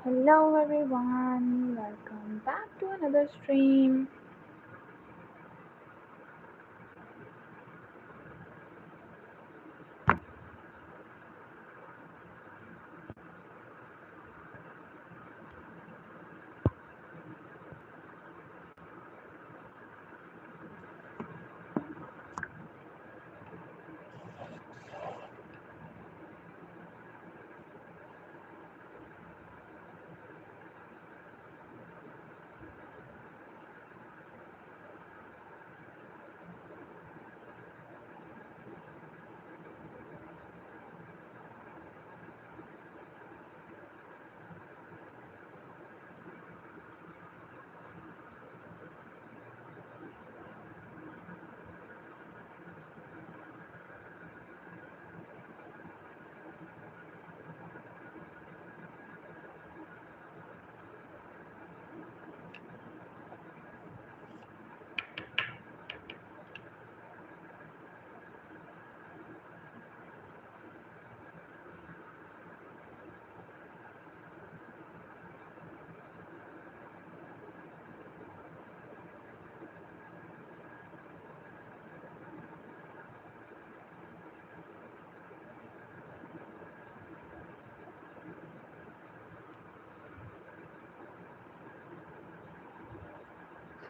Hello everyone, welcome back to another stream.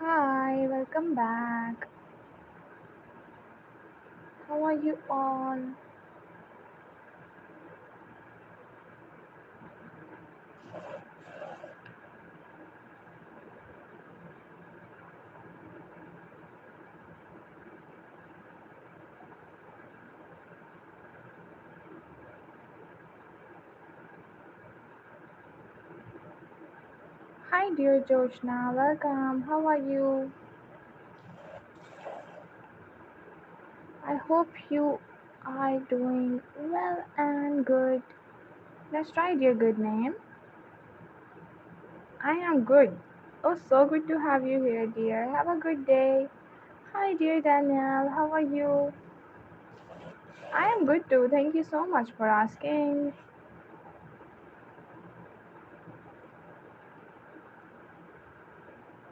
Hi, welcome back. How are you all? Hi, dear Joshna, welcome. How are you? I hope you are doing well and good. Let's try your good name. I am good. Oh, so good to have you here, dear. Have a good day. Hi, dear Danielle. How are you? I am good too. Thank you so much for asking.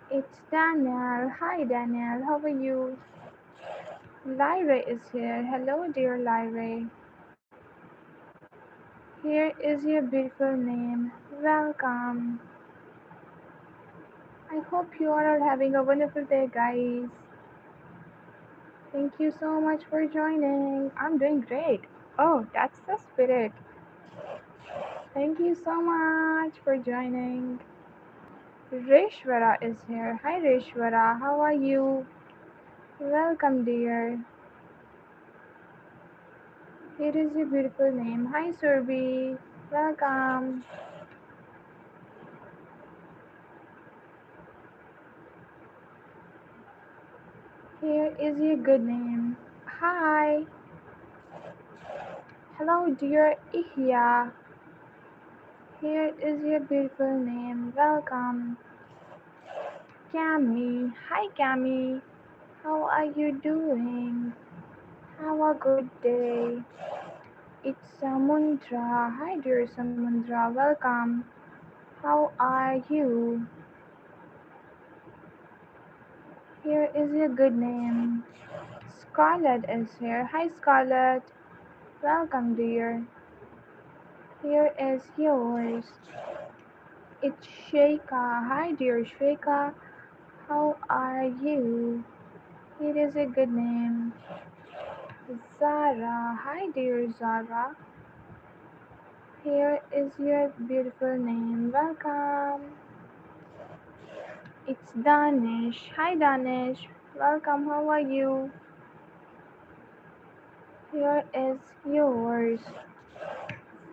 It's Danielle. Hi, Danielle. How are you? Lyra is here. Hello, dear Lyra. Here is your beautiful name. Welcome. I hope you are all having a wonderful day, guys. Thank you so much for joining. I'm doing great. Oh, that's the spirit. Thank you so much for joining. Reshwara is here. Hi, Reshwara. How are you? Welcome, dear. Here is your beautiful name. Hi, Surbi. Welcome. Here is your good name. Hi. Hello, dear Ihya. Here is your beautiful name. Welcome. Cami. Hi, Cami. How are you doing? Have a good day. It's Samundra. Hi, dear Samundra. Welcome. How are you? Here is your good name. Scarlett is here. Hi, Scarlett. Welcome, dear. Here is yours. It's Sheikha. Hi, dear Sheikha. How are you? It is a good name. Zara. Hi, dear Zara. Here is your beautiful name. Welcome. It's Danish. Hi, Danish. Welcome. How are you? Here is yours.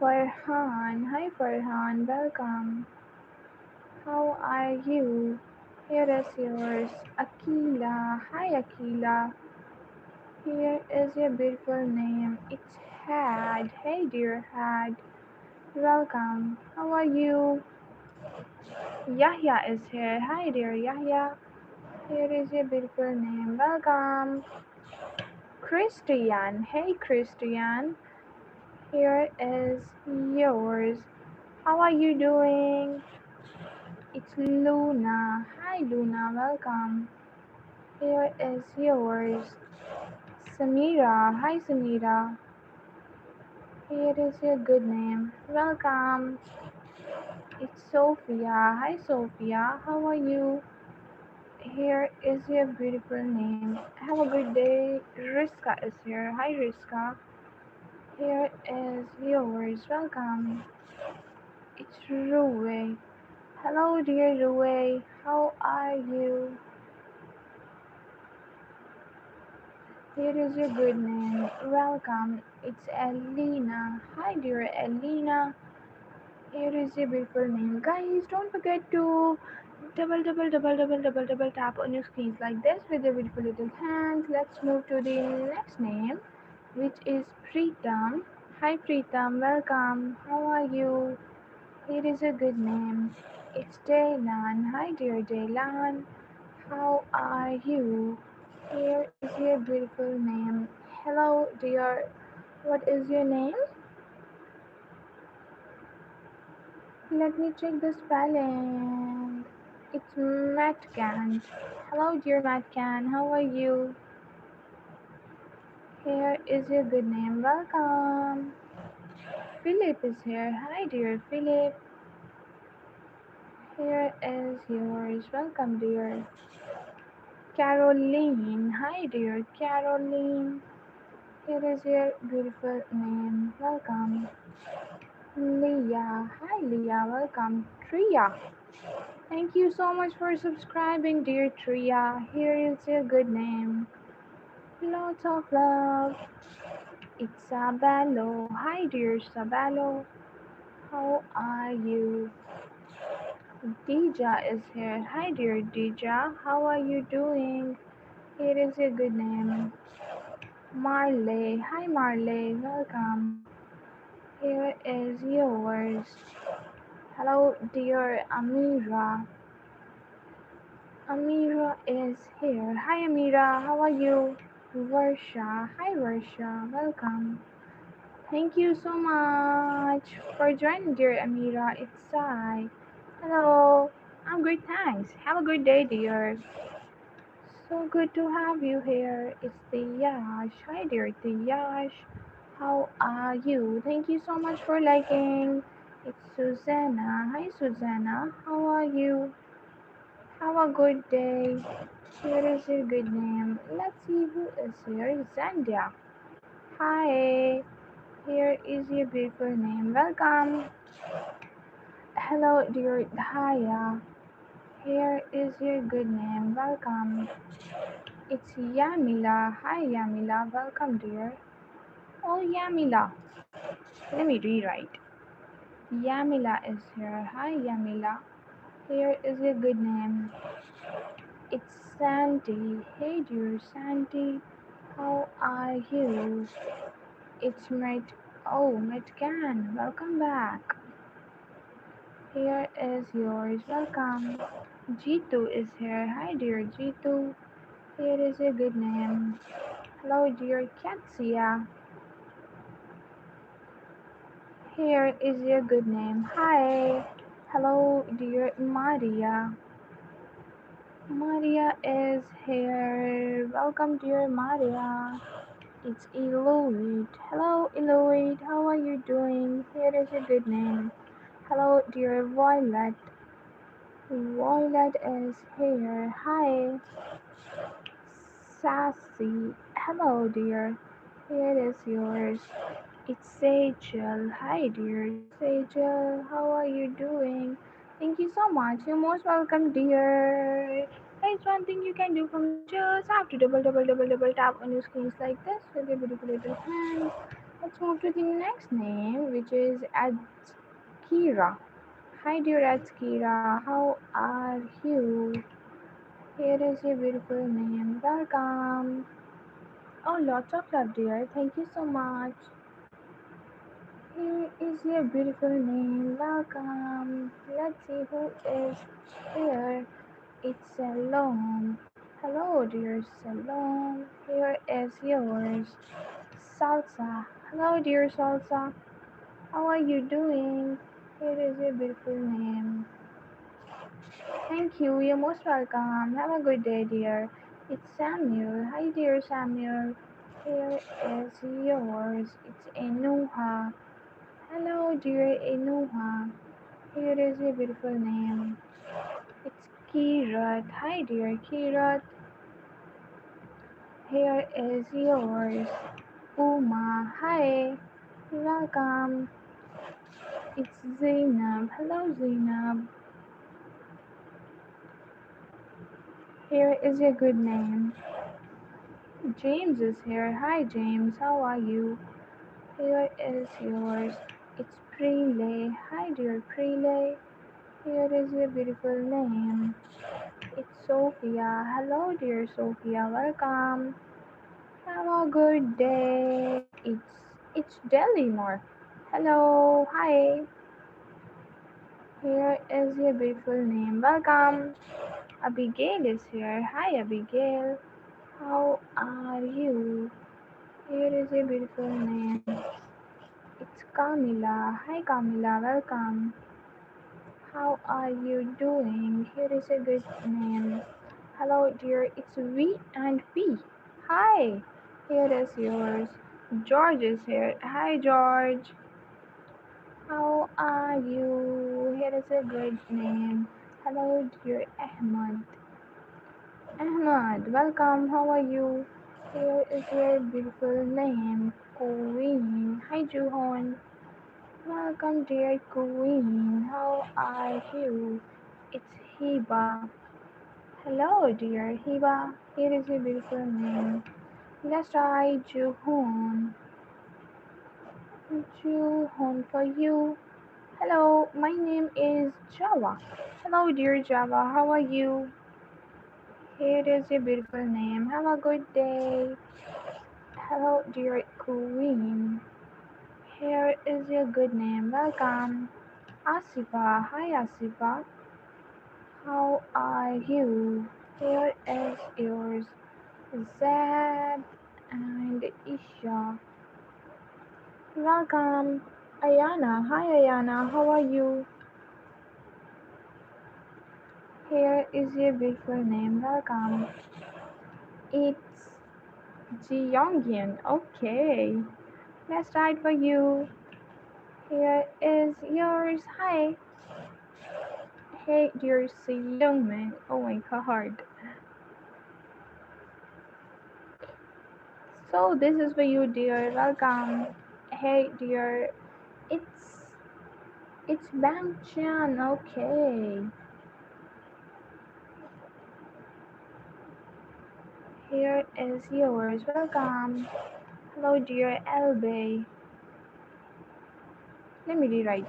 Farhan. Hi, Farhan. Welcome. How are you? Here is yours. Akila. Hi, Akila. Here is your beautiful name. It's Had. Hey, dear Had. Welcome. How are you? Yahya is here. Hi, dear Yahya. Here is your beautiful name. Welcome. Christian. Hey, Christian. Here is yours. How are you doing? It's Luna. Hi Luna, welcome. Here is yours. Samira. Hi Samira. Here is your good name. Welcome. It's Sophia. Hi Sophia. How are you? Here is your beautiful name. Have a good day. Riska is here. Hi Riska. Here is yours. Welcome. It's Ruwe. Hello dear Ruwe. How are you? Here is your good name. Welcome. It's Elena. Hi dear Elena. Here is your beautiful name. Guys, don't forget to double tap on your screens like this with your beautiful little hands. Let's move to the next name, which is Preetam. Hi Preetam, welcome. How are you? Here is a good name. It's Daylan. Hi dear Daylan. How are you? Here is your beautiful name. Hello dear. What is your name? Let me check the spelling. It's Matcan. Hello dear Matcan. How are you? Here is your good name. Welcome. Philip is here. Hi dear Philip. Here is yours. Welcome dear. Caroline. Hi dear Caroline. Here is your beautiful name. Welcome. Leah. Hi Leah. Welcome. Tria. Thank you so much for subscribing, dear Tria. Here is your good name. Lots of love. It's Sabalo. Hi, dear Sabalo. How are you? Dija is here. Hi, dear Dija. How are you doing? Here is your good name. Marley. Hi, Marley. Welcome. Here is yours. Hello, dear Amira. Amira is here. Hi, Amira. How are you? Varsha. Hi, Varsha. Welcome. Thank you so much for joining, dear Amira. It's Sai. Hello. I'm great, thanks. Have a good day, dear. So good to have you here. It's Tiyash. Hi, dear Tiyash. How are you? Thank you so much for liking. It's Susanna. Hi, Susanna. How are you? Have a good day. Here is your good name. Let's see who is here. Zandia. Hi. Here is your beautiful name. Welcome. Hello, dear Daya. Here is your good name. Welcome. It's Yamila. Hi, Yamila. Welcome, dear. Oh, Yamila. Let me rewrite. Yamila is here. Hi, Yamila. Here is your good name. It's Sandy. Hey, dear Sandy. How are you? It's Metcan. Welcome back. Here is yours. Welcome. Jitu is here. Hi, dear Jitu. Here is a good name. Hello, dear Katsia. Here is your good name. Hi. Hello, dear Maria. Maria is here. Welcome, dear Maria. It's Eloid. Hello, Eloid. How are you doing? Here is your good name. Hello, dear Violet. Violet is here. Hi. Sassy. Hello, dear. Here is yours. It's Sejal. Hi, dear Sejal. How are you doing? Thank you so much. You're most welcome, dear. There's one thing you can do for me. Just have to double tap on your screens like this with your beautiful little hands. Let's move to the next name, which is Adkira. Hi, dear Adkira. How are you? Here is your beautiful name. Welcome. Oh, lots of love, dear. Thank you so much. Here is your beautiful name. Welcome. Let's see who is here. It's Salome. Hello, dear Salome. Here is yours. Salsa. Hello, dear Salsa. How are you doing? Here is your beautiful name. Thank you. You're most welcome. Have a good day, dear. It's Samuel. Hi, dear Samuel. Here is yours. It's Enuha. Hello, dear Enuha. Here is your beautiful name. It's Kirat. Hi, dear Kirat. Here is yours. Uma. Hi. Welcome. It's Zainab. Hello, Zainab. Here is your good name. James is here. Hi, James. How are you? Here is yours. It's Prele. Hi, dear Prele. Here is your beautiful name. It's Sophia. Hello, dear Sophia. Welcome. Have a good day. It's Delimore. Hello. Hi. Here is your beautiful name. Welcome. Abigail is here. Hi, Abigail. How are you? Here is your beautiful name. It's Camila. Hi, Camila. Welcome. How are you doing? Here is a good name. Hello, dear. It's V and P. Hi. Here is yours. George is here. Hi, George. How are you? Here is a good name. Hello, dear Ahmad. Ahmad, welcome. How are you? Here is your beautiful name. Queen. Hi, Juhon. Welcome, dear Queen. How are you? It's Hiba. Hello, dear Hiba. Here is your beautiful name. Let's try Juhon. Juhon for you. Hello, my name is Java. Hello, dear Java. How are you? Here is your beautiful name. Have a good day. Hello, dear Queen. Here is your good name. Welcome. Asifa. Hi, Asifa. How are you? Here is yours. Zed and Isha. Welcome. Ayana. Hi, Ayana. How are you? Here is your beautiful name. Welcome. It's Ji Okay. Let's try it for you. Here is yours. Hi. Hey, dear Youngman. Oh my god. So this is for you, dear. Welcome. Hey, dear. It's it's Bang Chan. Okay. Here is yours. Welcome. Hello, dear Elbe. Let me rewrite.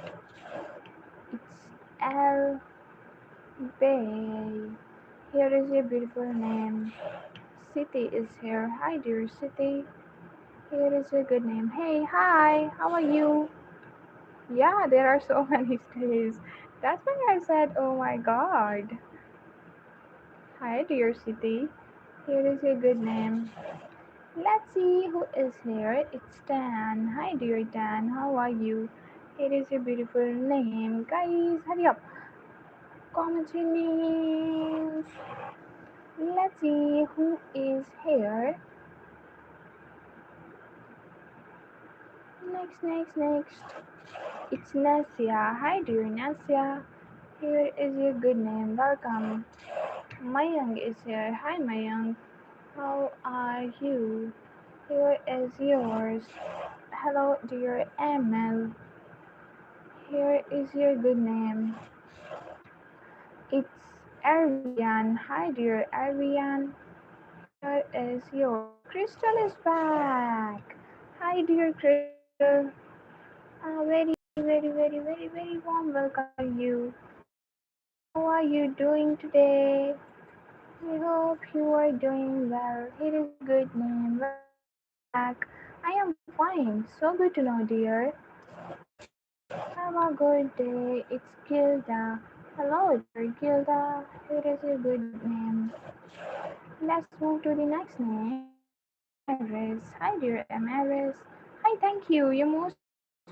It's Elbe. Here is your beautiful name. City is here. Hi, dear City. Here is your good name. Hey, hi. How are you? Yeah, there are so many stays. That's why I said, oh my god. Hi, dear City. Here is your good name. Let's see who is here. It's Dan. Hi, dear Dan. How are you? Here is your beautiful name. Guys, hurry up. Comment your names. Let's see who is here. Next. It's Nasia. Hi, dear Nasia. Here is your good name. Welcome. Mayang is here. Hi, Mayang. How are you? Here is yours. Hello, dear Emil. Here is your good name. It's Arian. Hi, dear Arian. Here is yours. Crystal is back. Hi, dear Crystal. Very warm welcome to you. How are you doing today? I hope you are doing well. Here is your good name. Welcome back. I am fine. So good to know, dear. Have a good day. It's Gilda. Hello, dear Gilda. Here is your good name. Let's move to the next name. It's Amaris. Hi, dear Amaris. Hi, thank you. You're most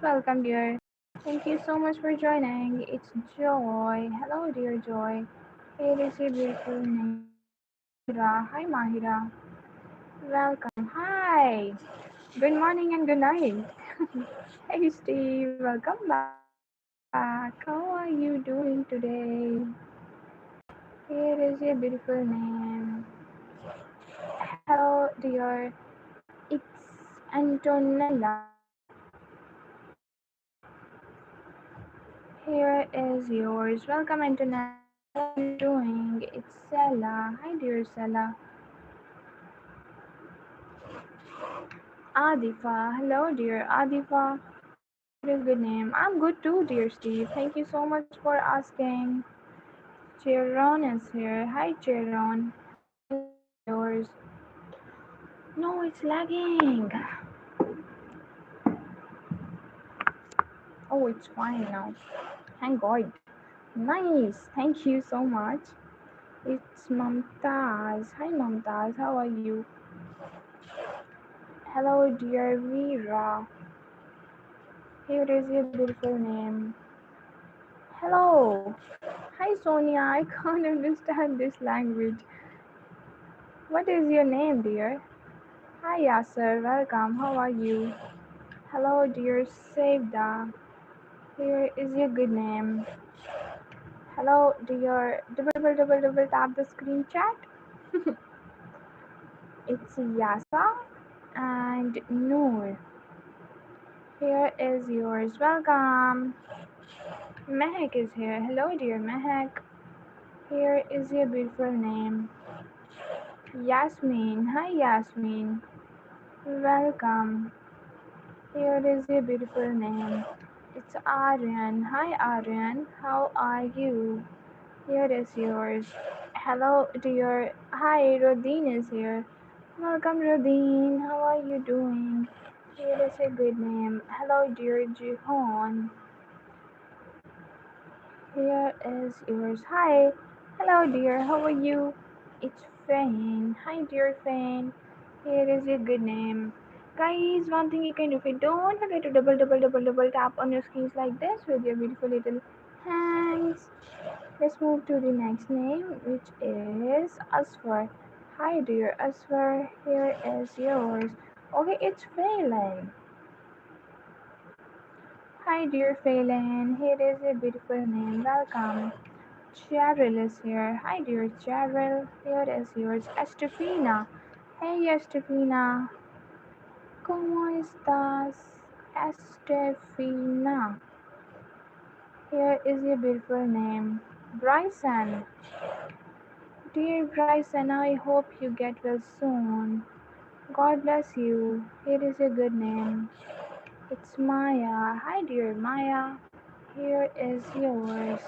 welcome, dear. Thank you so much for joining. It's Joy. Hello, dear Joy. Here is your beautiful name, Mahira. Hi, Mahira. Welcome. Hi. Good morning and good night. Hey, Steve. Welcome back. How are you doing today? Here is your beautiful name. Hello, dear. It's Antonella. Here is yours. Welcome, Antonella. How are you doing? It's Sella. Hi, dear Sella. Adifa. Hello, dear Adifa. Here is good name. I'm good too, dear Steve. Thank you so much for asking. Chiron is here. Hi, Chiron. Here is yours. No, it's lagging. Oh, it's fine now. Thank God. Nice. Thank you so much. It's Mamtaz. Hi, Mamtaz. How are you? Hello, dear Vera. Here is your beautiful name. Hello. Hi, Sonia. I can't understand this language. What is your name, dear? Hi, Yasser. Welcome. How are you? Hello, dear Sevda. Here is your good name. Hello, dear. Double tap the screen chat. It's Yasa and Noor. Here is yours. Welcome. Mehak is here. Hello, dear Mehak. Here is your beautiful name. Yasmin. Hi, Yasmin. Welcome. Here is your beautiful name. It's Aryan. Hi, Aryan. How are you? Here is yours. Hello, dear. Hi, Rodine is here. Welcome, Rodine. How are you doing? Here is a good name. Hello, dear Jihan. Here is yours. Hi. Hello, dear. How are you? It's Fane. Hi, dear Fane. Here is your good name. Guys, one thing you can do, okay, don't forget to double tap on your screens like this with your beautiful little hands. Let's move to the next name, which is Asfar. Hi, dear Asfar. Here is yours. Okay, it's Phelan. Hi, dear Phelan. Here is a beautiful name. Welcome. Cheryl is here. Hi, dear Cheryl. Here is yours. Estefina. Hey, Estefina. ¿Cómo estás? Estefina. Here is your beautiful name. Bryson. Dear Bryson, I hope you get well soon. God bless you. Here is a good name. It's Maya. Hi, dear Maya. Here is yours.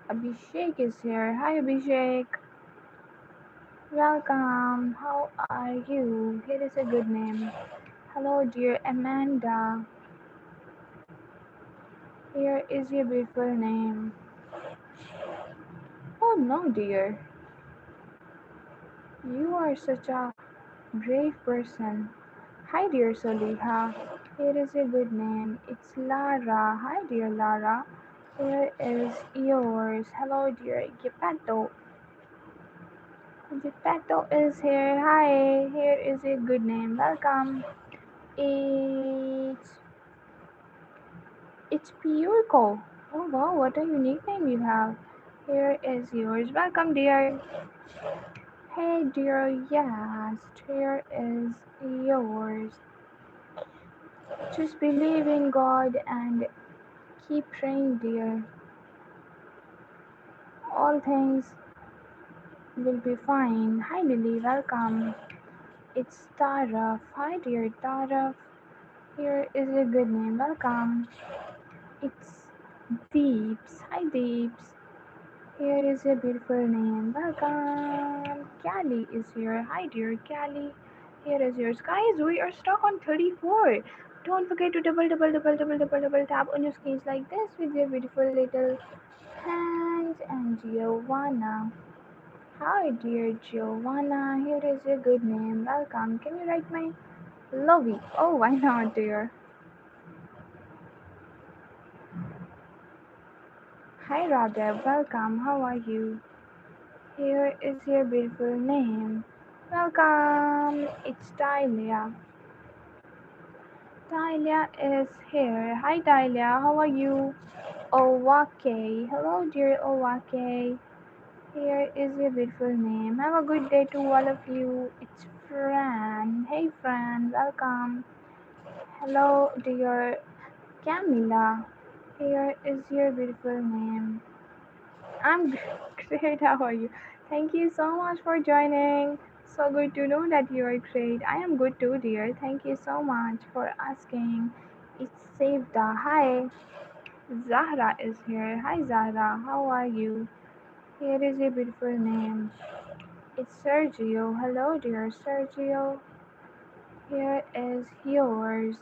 Abhishek is here. Hi, Abhishek. Welcome. How are you? Here is a good name. Hello, dear Amanda. Here is your beautiful name. Oh no, dear. You are such a brave person. Hi, dear Soliha. Here is a good name. It's Lara. Hi, dear Lara. Here is yours. Hello, dear Geppetto. Geppetto is here. Hi. Here is a good name. Welcome. It's it's Pyurko. Oh wow, what a unique name you have. Here is yours. Welcome, dear. Hey, dear. Yes. Here is yours. Just believe in God and keep praying, dear. All things will be fine. Hi, Lily. Welcome. It's Taraf. Hi, dear Taraf. Here is a good name. Welcome. It's Deeps. Hi, Deeps. Here is a beautiful name. Welcome. Callie is here. Hi, dear Callie. Here is yours. Guys, we are stuck on 34. Don't forget to double tap on your screens like this with your beautiful little hands. And Giovanna. Hi, dear Giovanna. Here is a good name. Welcome. Can you write my lovey? Oh, why not, dear? Hi Radha, welcome. How are you? Here is your beautiful name. Welcome. It's Tylia. Tylia is here. Hi Tylia, how are you? Owake. Hello dear Owake. Here is your beautiful name. Have a good day to all of you. It's Fran. Hey Fran, welcome. Hello dear Camila. Here is your beautiful name. I'm great. How are you? Thank you so much for joining. So good to know that you are great. I am good too, dear. Thank you so much for asking. It's Sevda. Hi. Zahra is here. Hi, Zahra. How are you? Here is your beautiful name. It's Sergio. Hello, dear Sergio. Here is yours.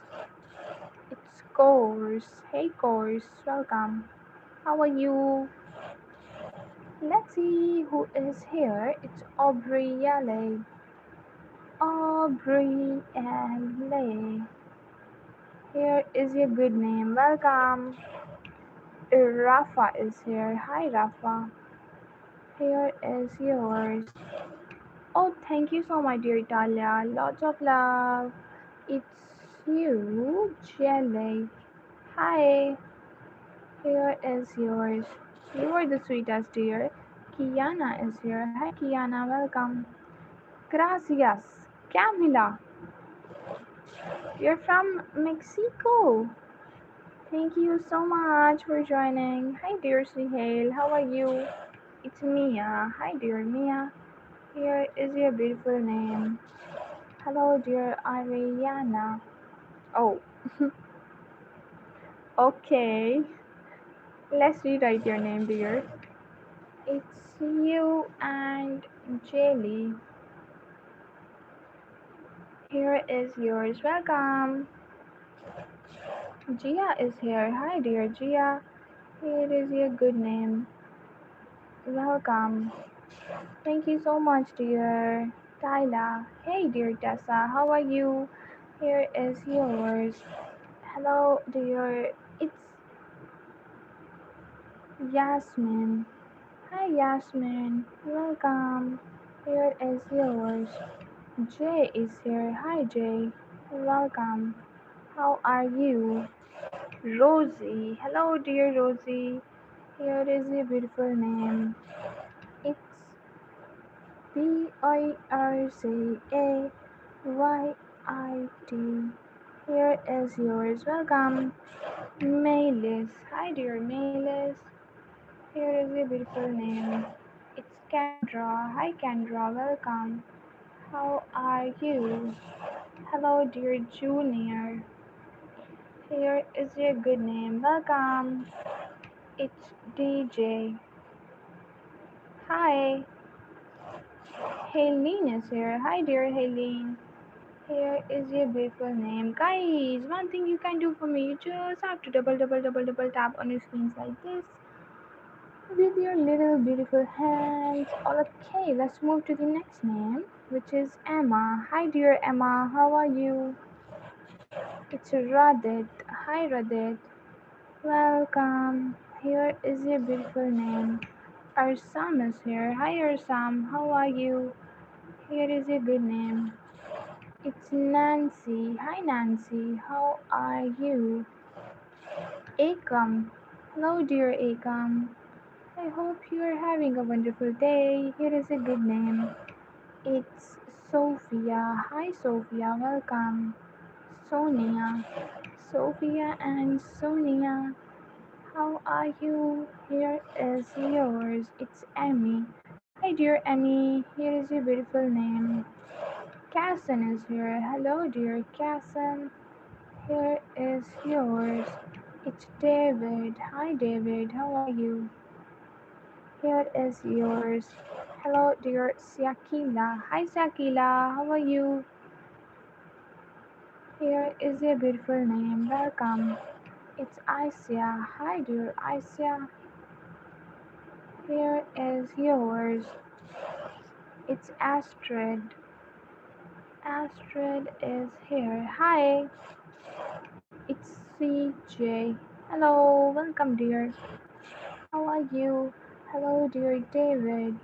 It's Course. Hey, Course. Welcome. How are you? Let's see who is here. It's Aubrey Yale. Aubrey Yale. Here is your good name. Welcome. Rafa is here. Hi, Rafa. Here is yours. Oh, thank you so much, dear Italia. Lots of love. It's you, Jelly. Hi. Here is yours. You are the sweetest, dear. Kiana is here. Hi, Kiana. Welcome. Gracias. Camila, you're from Mexico. Thank you so much for joining. Hi, dear Sihel. How are you? It's Mia. Hi, dear Mia. Here is your beautiful name. Hello, dear Ariana. Oh, okay. Let's rewrite your name, dear. It's you and Jelly. Here is yours. Welcome. Gia is here. Hi, dear Gia. Here is your good name. Welcome. Thank you so much, dear Tyla. Hey, dear Tessa, how are you? Here is yours. Hello, dear. It's Yasmin. Hi, Yasmin. Welcome. Here is yours. Jay is here. Hi, Jay. Welcome. How are you? Rosie. Hello, dear Rosie. Here is your beautiful name. It's Bircayt. Here is yours. Welcome. Maylis. Hi, dear Maylis. Here is your beautiful name. It's Kendra. Hi, Kendra. Welcome. How are you? Hello, dear Junior. Here is your good name. Welcome. It's DJ. Hi. Helene is here. Hi, dear Helene. Here is your beautiful name. Guys, one thing you can do for me, you just have to double tap on your screens like this with your little beautiful hands. Okay, let's move to the next name, which is Emma. Hi, dear Emma. How are you? It's Radit. Hi, Radit. Welcome. Here is your beautiful name. Arsam is here. Hi, Arsam. How are you? Here is your good name. It's Nancy. Hi Nancy, how are you? Akam. Hello dear Akam. I hope you are having a wonderful day. Here is a good name. It's Sophia. Hi Sophia, welcome. Sonia. Sophia and Sonia. How are you? Here is yours. It's Emmy. Hi dear Emmy. Here is your beautiful name. Casson is here. Hello dear Casson. Here is yours. It's David. Hi, David. How are you? Here is yours. Hello, dear Siakila. Hi, Siakila. How are you? Here is your beautiful name. Welcome. It's Isia. Hi, dear Isia. Here is yours. It's Astrid. Astrid is here. Hi, it's CJ. Hello, welcome, dear. How are you? Hello, dear David.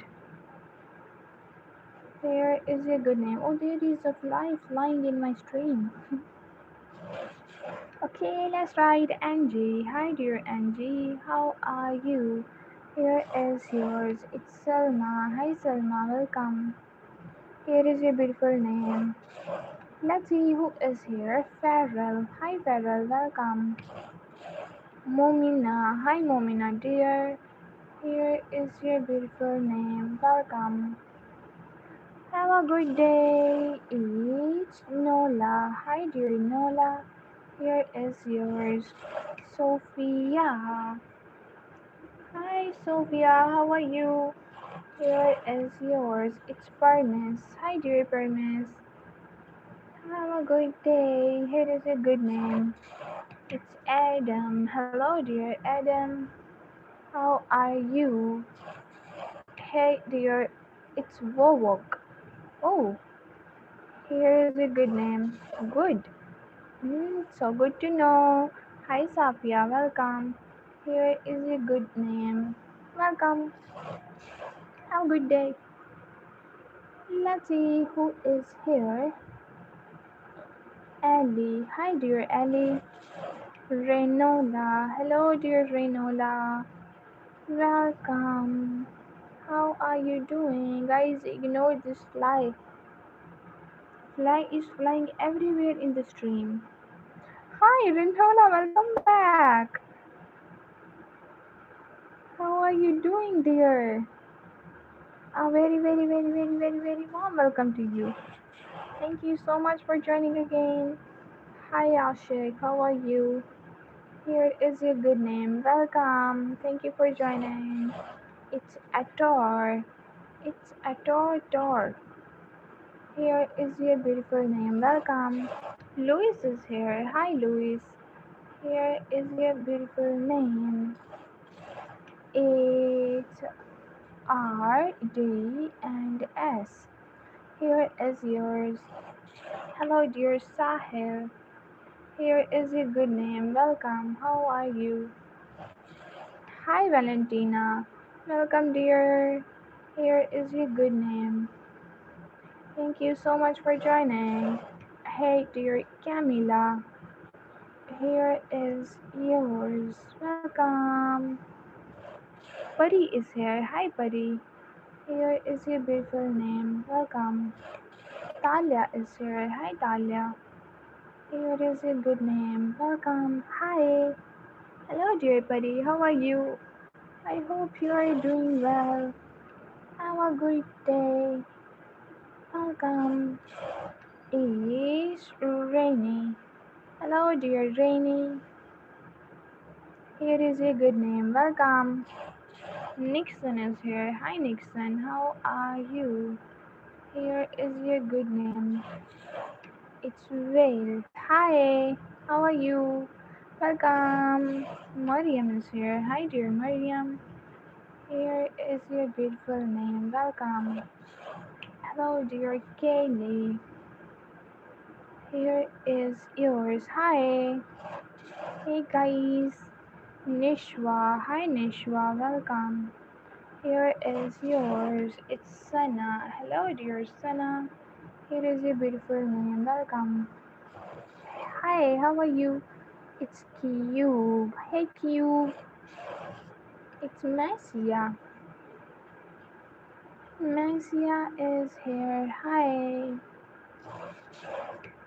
Here is your good name. Oh, there is a fly flying in my stream. Okay, let's write Angie. Hi, dear Angie. How are you? Here is yours. It's Selma. Hi, Selma. Welcome. Here is your beautiful name. Let's see who is here. Farrell. Hi, Farrell. Welcome. Momina. Hi, Momina, dear. Here is your beautiful name. Welcome. Have a good day. It's Nola. Hi, dear Nola. Here is yours. Sophia. Hi, Sophia. How are you? Here is yours. It's Parmes. Hi, dear Parmes. Have a good day. Here is a good name. It's Adam. Hello, dear Adam. How are you? Hey, dear. It's Wowok. Oh, here is a good name. Good. So good to know. Hi, Safia. Welcome. Here is a good name. Welcome. Have a good day. Let's see who is here. Ellie. Hi, dear Ellie. Renola. Hello, dear Renola. Welcome. How are you doing? Guys, ignore this fly. Fly is flying everywhere in the stream. Hi, Renola. Welcome back. How are you doing, dear? A very, very, very, very, very, very warm welcome to you. Thank you so much for joining again. Hi, Ashik. How are you? Here is your good name. Welcome. Thank you for joining. It's Ator. It's Ator Tor. Here is your beautiful name. Welcome. Louis is here. Hi, Louis. Here is your beautiful name. It's R, D, and S. Here is yours. Hello, dear Sahil. Here is your good name. Welcome. How are you? Hi, Valentina. Welcome, dear. Here is your good name. Thank you so much for joining. Hey, dear Camila. Here is yours. Welcome. Buddy is here. Hi, Buddy. Here is your beautiful name. Welcome. Talia is here. Hi, Talia. Here is your good name. Welcome. Hi. Hello, dear buddy. How are you? I hope you are doing well. Have a good day. Welcome. Is Rainy. Hello, dear Rainy. Here is a good name. Welcome. Nixon is here. Hi, Nixon. How are you? Here is your good name. It's Vale. Hi. How are you? Welcome. Mariam is here. Hi, dear Mariam. Here is your beautiful name. Welcome. Hello, dear Kaylee. Here is yours. Hi. Hey, guys. Nishwa. Hi, Nishwa. Welcome. Here is yours. It's Sana. Hello, dear Sana. Here is your beautiful name. Welcome. Hi, how are you? It's Cube. Hey, Cube. It's Messia. Messia is here. Hi.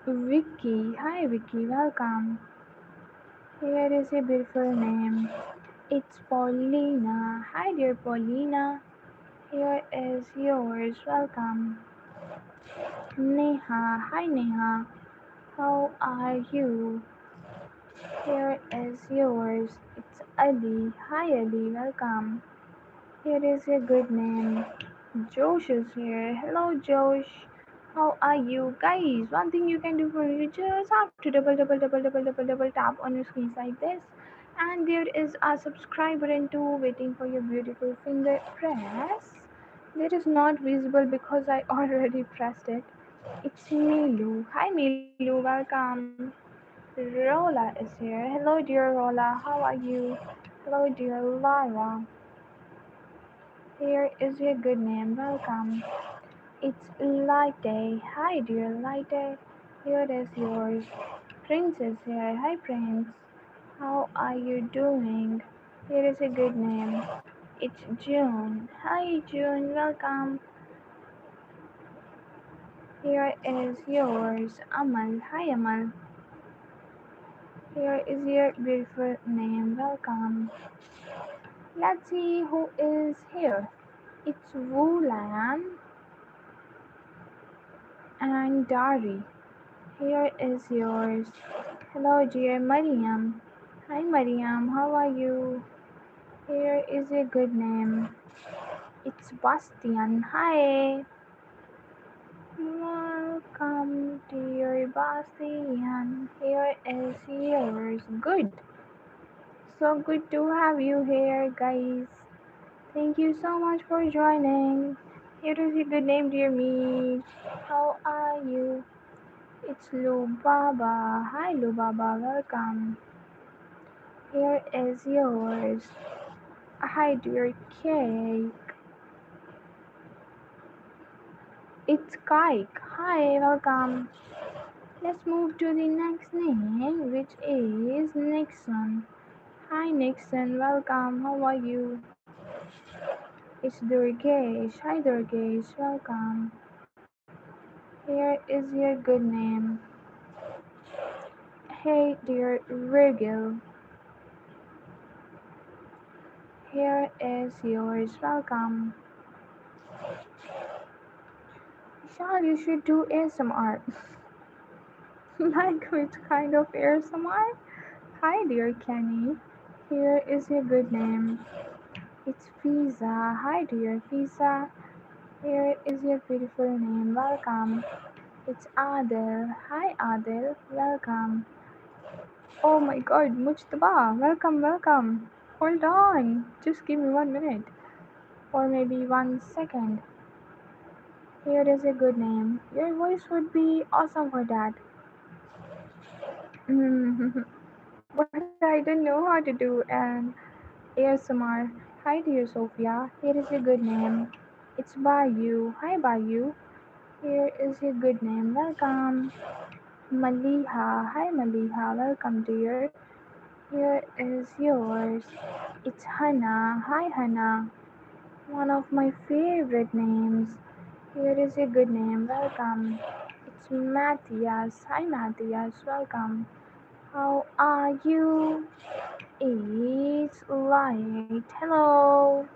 Vicky. Hi, Vicky. Welcome. Here is a beautiful name. It's Paulina. Hi, dear Paulina. Here is yours. Welcome. Neha. Hi, Neha. How are you? Here is yours. It's Ali. Hi, Ali. Welcome. Here is a good name. Josh is here. Hello, Josh. How are you? Guys, one thing you can do for you, just have to double tap on your screens like this. And there is a subscribe button too waiting for your beautiful finger press. That is not visible because I already pressed it. It's Milu. Hi Milu, welcome. Rola is here. Hello dear Rola, how are you? Hello dear Lara. Here is your good name. Welcome. It's Latte. Hi, dear Latte. Here is yours. Prince is here. Hi, Prince. How are you doing? Here is a good name. It's June. Hi, June. Welcome. Here is yours. Amal. Hi, Amal. Here is your beautiful name. Welcome. Let's see who is here. It's Wulan and Dari. Here is yours. Hello, dear Mariam. Hi, Mariam. How are you? Here is a good name. It's Bastian. Hi. Welcome, dear Bastian. Here is yours. Good. So good to have you here, guys. Thank you so much for joining. Here is a good name, dear me. How are you? It's Lubaba. Hi, Lubaba. Welcome. Here is yours. Hi, dear cake. It's Kike. Hi, welcome. Let's move to the next name, which is Nixon. Hi, Nixon. Welcome. How are you? It's Durgesh. Hi, Durgesh. Welcome. Here is your good name. Hey, dear Virgil. Here is yours. Welcome. Sean, you should do ASMR. Like which kind of ASMR? Hi, dear Kenny. Here is your good name. It's Fiza. Hi, dear Fiza. Here is your beautiful name. Welcome. It's Adil. Hi, Adil. Welcome. Oh my god, Mujtaba. Welcome, welcome. Hold on. Just give me 1 minute. Or maybe 1 second. Here is a good name. Your voice would be awesome for that. But I don't know how to do an ASMR. Hi, dear Sophia. Here is a good name. It's Bayu. Hi, Bayu. Here is your good name. Welcome. Maliha. Hi, Maliha. Welcome, dear. Here is yours. It's Hannah. Hi, Hannah. One of my favorite names. Here is a good name. Welcome. It's Matthias. Hi, Matthias. Welcome. How are you? It's Light. Hello.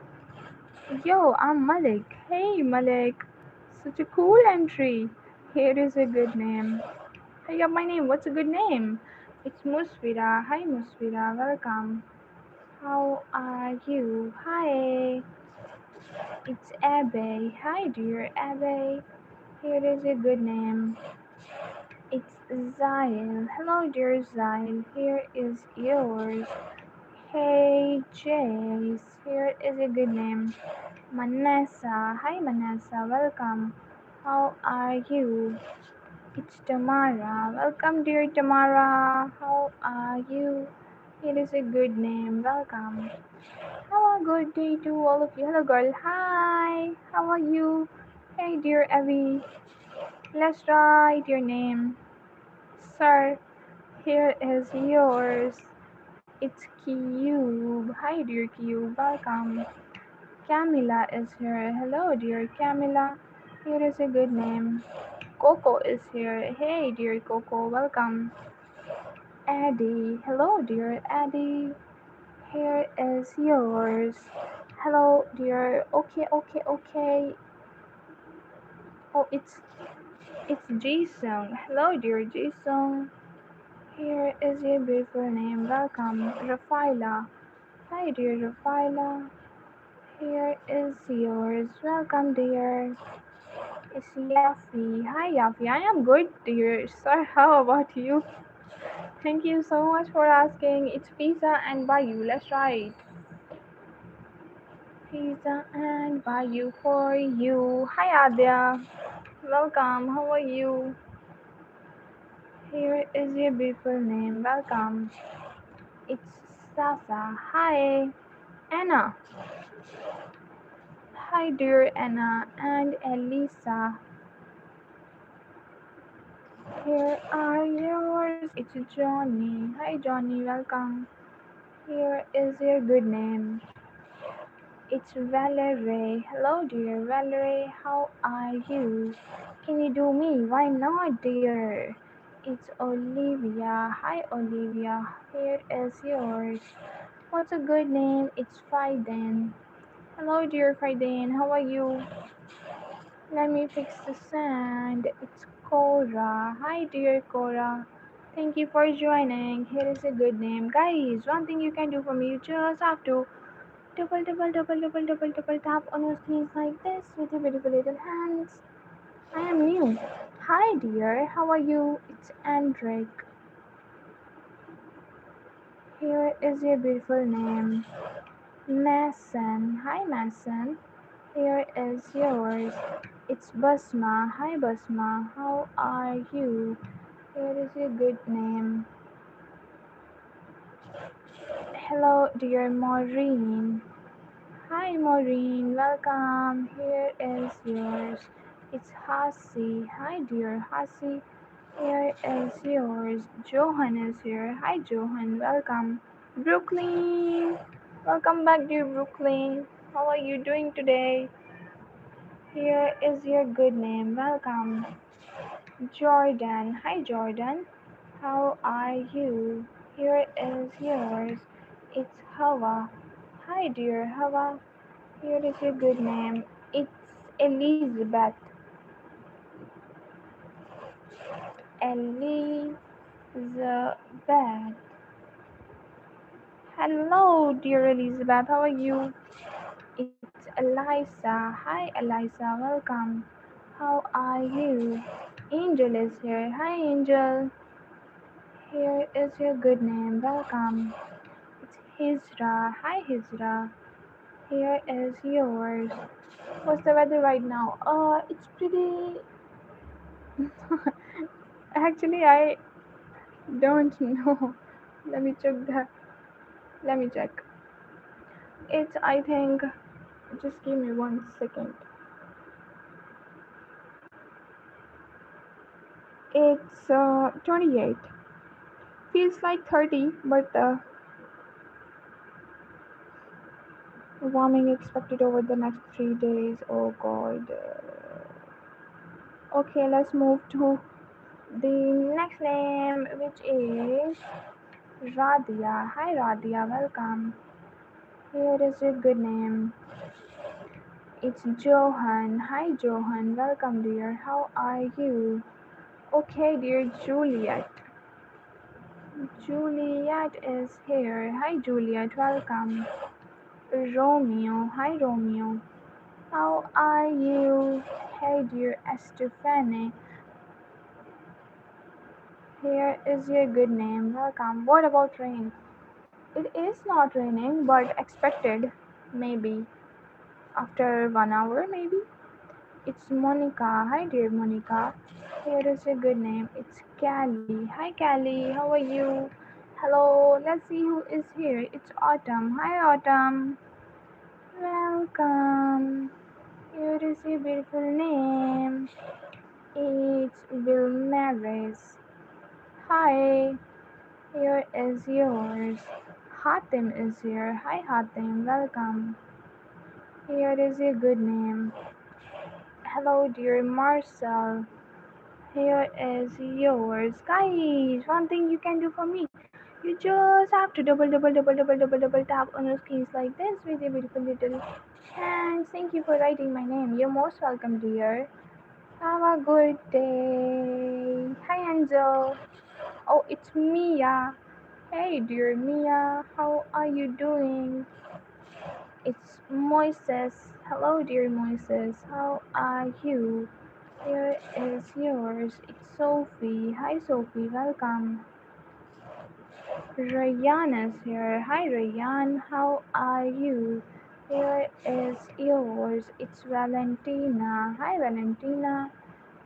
Yo, I'm Malik. Hey, Malik. Such a cool entry. Here is a good name. Hey, yeah, my name. What's a good name? It's Musfira. Hi, Musfira. Welcome. How are you? Hi. It's Abe. Hi, dear Abe. Here is a good name. It's Zyle. Hello, dear Zyle. Here is yours. Hey, Jace. Here is a good name. Manessa. Hi, Manessa. Welcome. How are you? It's Tamara. Welcome, dear Tamara. How are you? It is a good name. Welcome. Have a good day to all of you. Hello, girl. Hi. How are you? Hey, dear Abby. Let's write your name. Sir, here is yours. It's Cube. Hi, dear Cube. Welcome. Camila is here. Hello, dear Camila. Here is a good name. Coco is here. Hey, dear Coco. Welcome. Eddie. Hello, dear Eddie. Here is yours. Hello, dear. Okay, okay, okay. Oh, it's Jason. Hello, dear Jason. Here is your beautiful name. Welcome, Rafaela. Hi, dear Rafaela. Here is yours. Welcome, dear. It's Yafi. Hi, Yafi. I am good, dear. Sir, how about you? Thank you so much for asking. It's pizza and Bayou. Let's try it. Pizza and Bayou for you. Hi, Adya. Welcome. How are you? Here is your beautiful name. Welcome. It's Sasa. Hi, Anna. Hi, dear Anna and Elisa. Here are yours. It's Johnny. Hi, Johnny. Welcome. Here is your good name. It's Valerie. Hello, dear Valerie. How are you? Can you do me? Why not, dear? It's Olivia. Hi, Olivia. Here is yours. What's a good name? It's Friday. Hello, dear Friday. How are you? Let me fix the sound. It's Cora. Hi, dear Cora. Thank you for joining. Here is a good name. Guys, one thing you can do for me, you just have to double tap on your screens like this with your beautiful little hands. I am new. Hi, dear. How are you? It's Andrick. Here is your beautiful name. Mason. Hi, Mason. Here is yours. It's Basma. Hi, Basma. How are you? Here is your good name. Hello, dear Maureen. Hi, Maureen. Welcome. Here is yours. It's Hasi. Hi, dear Hasi. Here is yours. Johan is here. Hi, Johan. Welcome. Brooklyn. Welcome back, dear Brooklyn. How are you doing today? Here is your good name. Welcome. Jordan. Hi, Jordan. How are you? Here is yours. It's Hawa. Hi, dear Hawa. Here is your good name. It's Elizabeth. Elizabeth. Hello, dear Elizabeth. How are you? It's Eliza. Hi, Eliza. Welcome. How are you? Angel is here. Hi, Angel. Here is your good name. Welcome. It's Hizra. Hi, Hizra. Here is yours. What's the weather right now? It's pretty. Actually, I don't know. Let me check that. Let me check. It's, I think, just give me 1 second. It's 28. Feels like 30, but warming expected over the next 3 days. Oh god. Okay, let's move to the next name, which is Radia. Hi, Radia. Welcome. Here is a good name. It's Johan. Hi, Johan. Welcome, dear. How are you? Okay, dear Juliet. Juliet is here. Hi, Juliet. Welcome. Romeo. Hi, Romeo. How are you? Hey, dear Estefane. Here is your good name. Welcome. What about rain? It is not raining, but expected. Maybe. After 1 hour, maybe. It's Monica. Hi, dear Monica. Here is a good name. It's Callie. Hi, Callie. How are you? Hello. Let's see who is here. It's Autumn. Hi, Autumn. Welcome. Here is your beautiful name. It's Vilmaris. Hi. Here is yours. Hatim is here. Hi, Hatim. Welcome. Here is your good name. Hello, dear Marcel. Here is yours. Guys, one thing you can do for me. You just have to double tap on your screens like this with your beautiful little hands. Thank you for writing my name. You're most welcome, dear. Have a good day. Hi, Enzo. Oh, it's Mia. Hey, dear Mia. How are you doing? It's Moises. Hello, dear Moises. How are you? Here is yours. It's Sophie. Hi, Sophie. Welcome. Rayan is here. Hi, Rayan. How are you? Here is yours. It's Valentina. Hi, Valentina.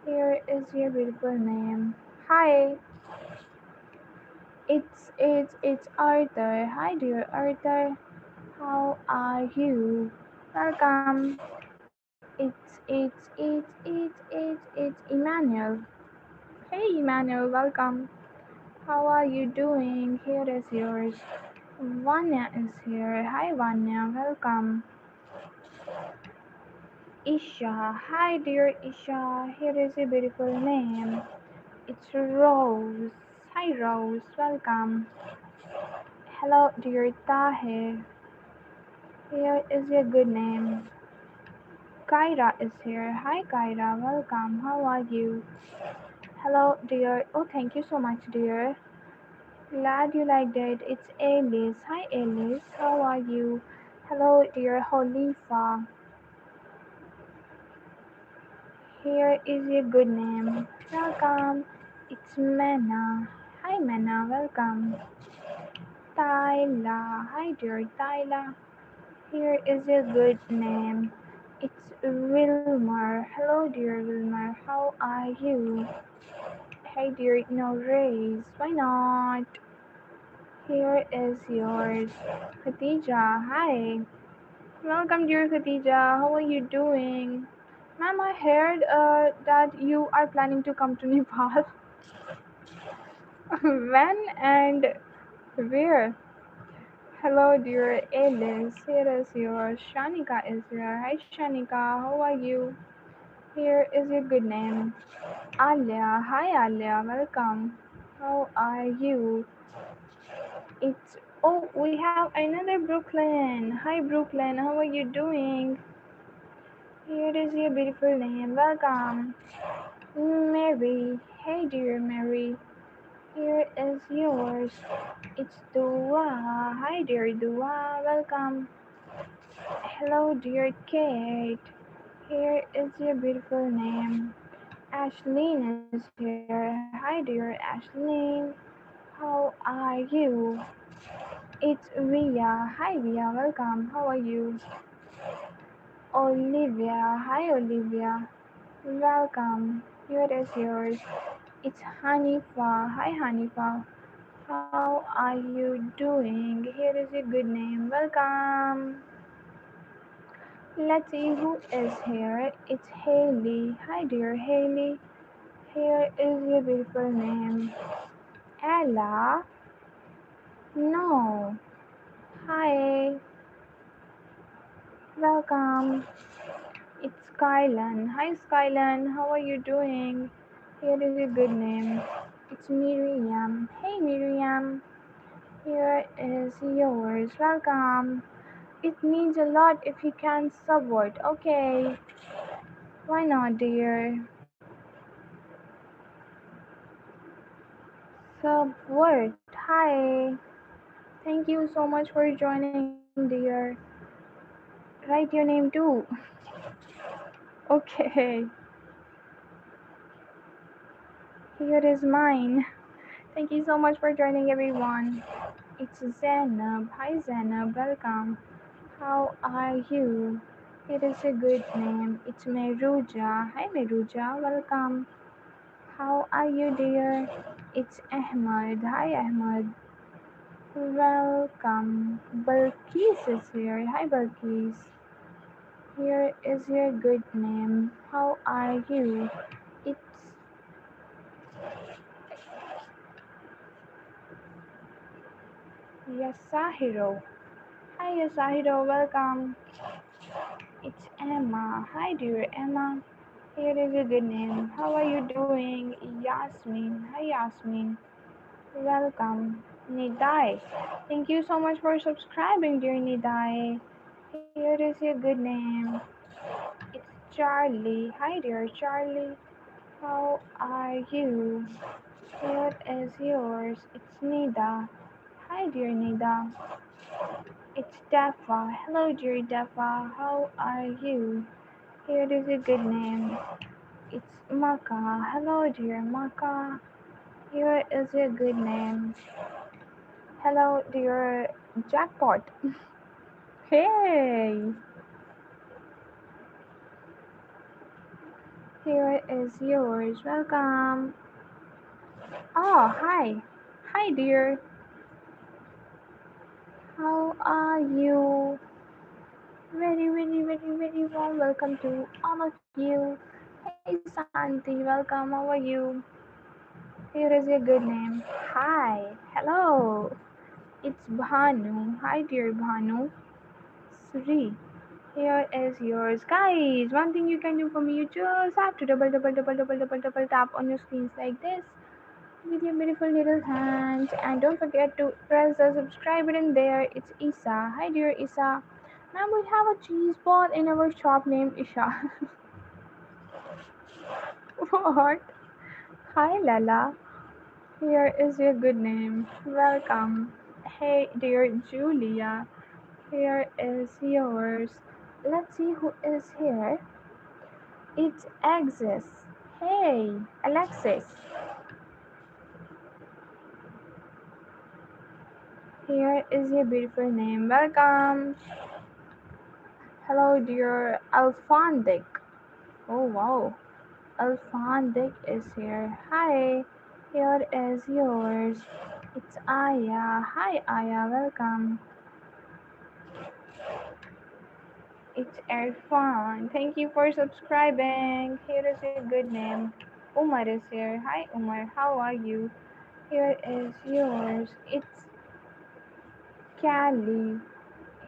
Here is your beautiful name. Hi. It's Arthur. Hi, dear Arthur. How are you? Welcome. It's Emmanuel. Hey Emmanuel, welcome. How are you doing? Here is yours. Vanya is here. Hi Vanya, welcome. Isha, hi dear Isha. Here is a beautiful name. It's Rose. Hi Rose, welcome. Hello dear Tahir. Here is a good name. Kyra is here. Hi Kyra, welcome. How are you? Hello dear. Oh, thank you so much dear. Glad you liked it. It's Alice. Hi Alice, how are you? Hello dear Holifa. Here is a good name. Welcome. It's Mena. Hi Mena, welcome. Tyla. Hi dear Tyla. Here is a good name. It's Wilmer. Hello dear Wilmer. How are you? Hey dear, no raise. Why not? Here is yours. Khadija, hi. Welcome dear Khadija. How are you doing? Ma'am, I heard that you are planning to come to Nepal. When and where? Hello, dear Alice. Here is yours. Shanika is here. Hi, Shanika. How are you? Here is your good name. Alia. Hi, Alia. Welcome. How are you? It's we have another Brooklyn. Hi, Brooklyn. How are you doing? Here is your beautiful name. Welcome. Mary. Hey, dear Mary. Here is yours. It's Dua. Hi, dear Dua. Welcome. Hello, dear Kate. Here is your beautiful name. Ashleen is here. Hi, dear Ashleen. How are you? It's Via. Hi, Via. Welcome. How are you? Olivia. Hi, Olivia. Welcome. Here is yours. It's Hanifa. Hi, Hanifa. How are you doing? Here is a good name. Welcome. Let's see who is here. It's Haley. Hi, dear Haley. Here is your beautiful name. Ella? No. Hi. Welcome. It's Skylan. Hi, Skylan. How are you doing? Here is a good name. It's Miriam. Hey, Miriam. Here is yours. Welcome. It means a lot if you can subvert. Okay. Why not, dear? Subvert. Hi. Thank you so much for joining, dear. Write your name too. Okay. Here is mine. Thank you so much for joining, everyone. It's Zainab. Hi, Zainab. Welcome. How are you? It is a good name. It's Meruja. Hi, Meruja. Welcome. How are you, dear? It's Ahmad. Hi, Ahmad. Welcome. Balkis is here. Hi, Balkis. Here is your good name. How are you? It's Yasahiro. Hi, Yasahiro. Welcome. It's Emma. Hi, dear Emma. Here is a good name. How are you doing? Yasmin. Hi, Yasmin. Welcome. Nidai. Thank you so much for subscribing, dear Nidai. Here is your good name. It's Charlie. Hi, dear Charlie. How are you? Here is yours. It's Nida. Hi, dear Nida. It's Dafa. Hello, dear Dafa. How are you? Here is a good name. It's Maka. Hello, dear Maka. Here is a good name. Hello, dear Jackpot. Hey, here is yours. Welcome. Oh, hi. Hi, dear. How are you? Very warm welcome to all of you. Hey Santi, welcome. How are you? Here is your good name. Hi, hello. It's Bhanu. Hi, dear Bhanu. Sri. Here is yours. Guys, one thing you can do for me, you just have to double tap on your screens like this with your beautiful little hands. And don't forget to press the subscribe button there. It's Isa. Hi, dear Isa. Now we have a cheese ball in our shop named Isha. What? Hi, Lala. Here is your good name. Welcome. Hey, dear Julia. Here is yours. Let's see who is here. It's Axis. Hey, Alexis. Here is your beautiful name. Welcome. Hello, dear Alfondic. Oh, wow. Alfondic is here. Hi. Here is yours. It's Aya. Hi, Aya. Welcome. It's Irfan. Thank you for subscribing. Here is your good name. Umar is here. Hi, Umar. How are you? Here is yours. It's Cali.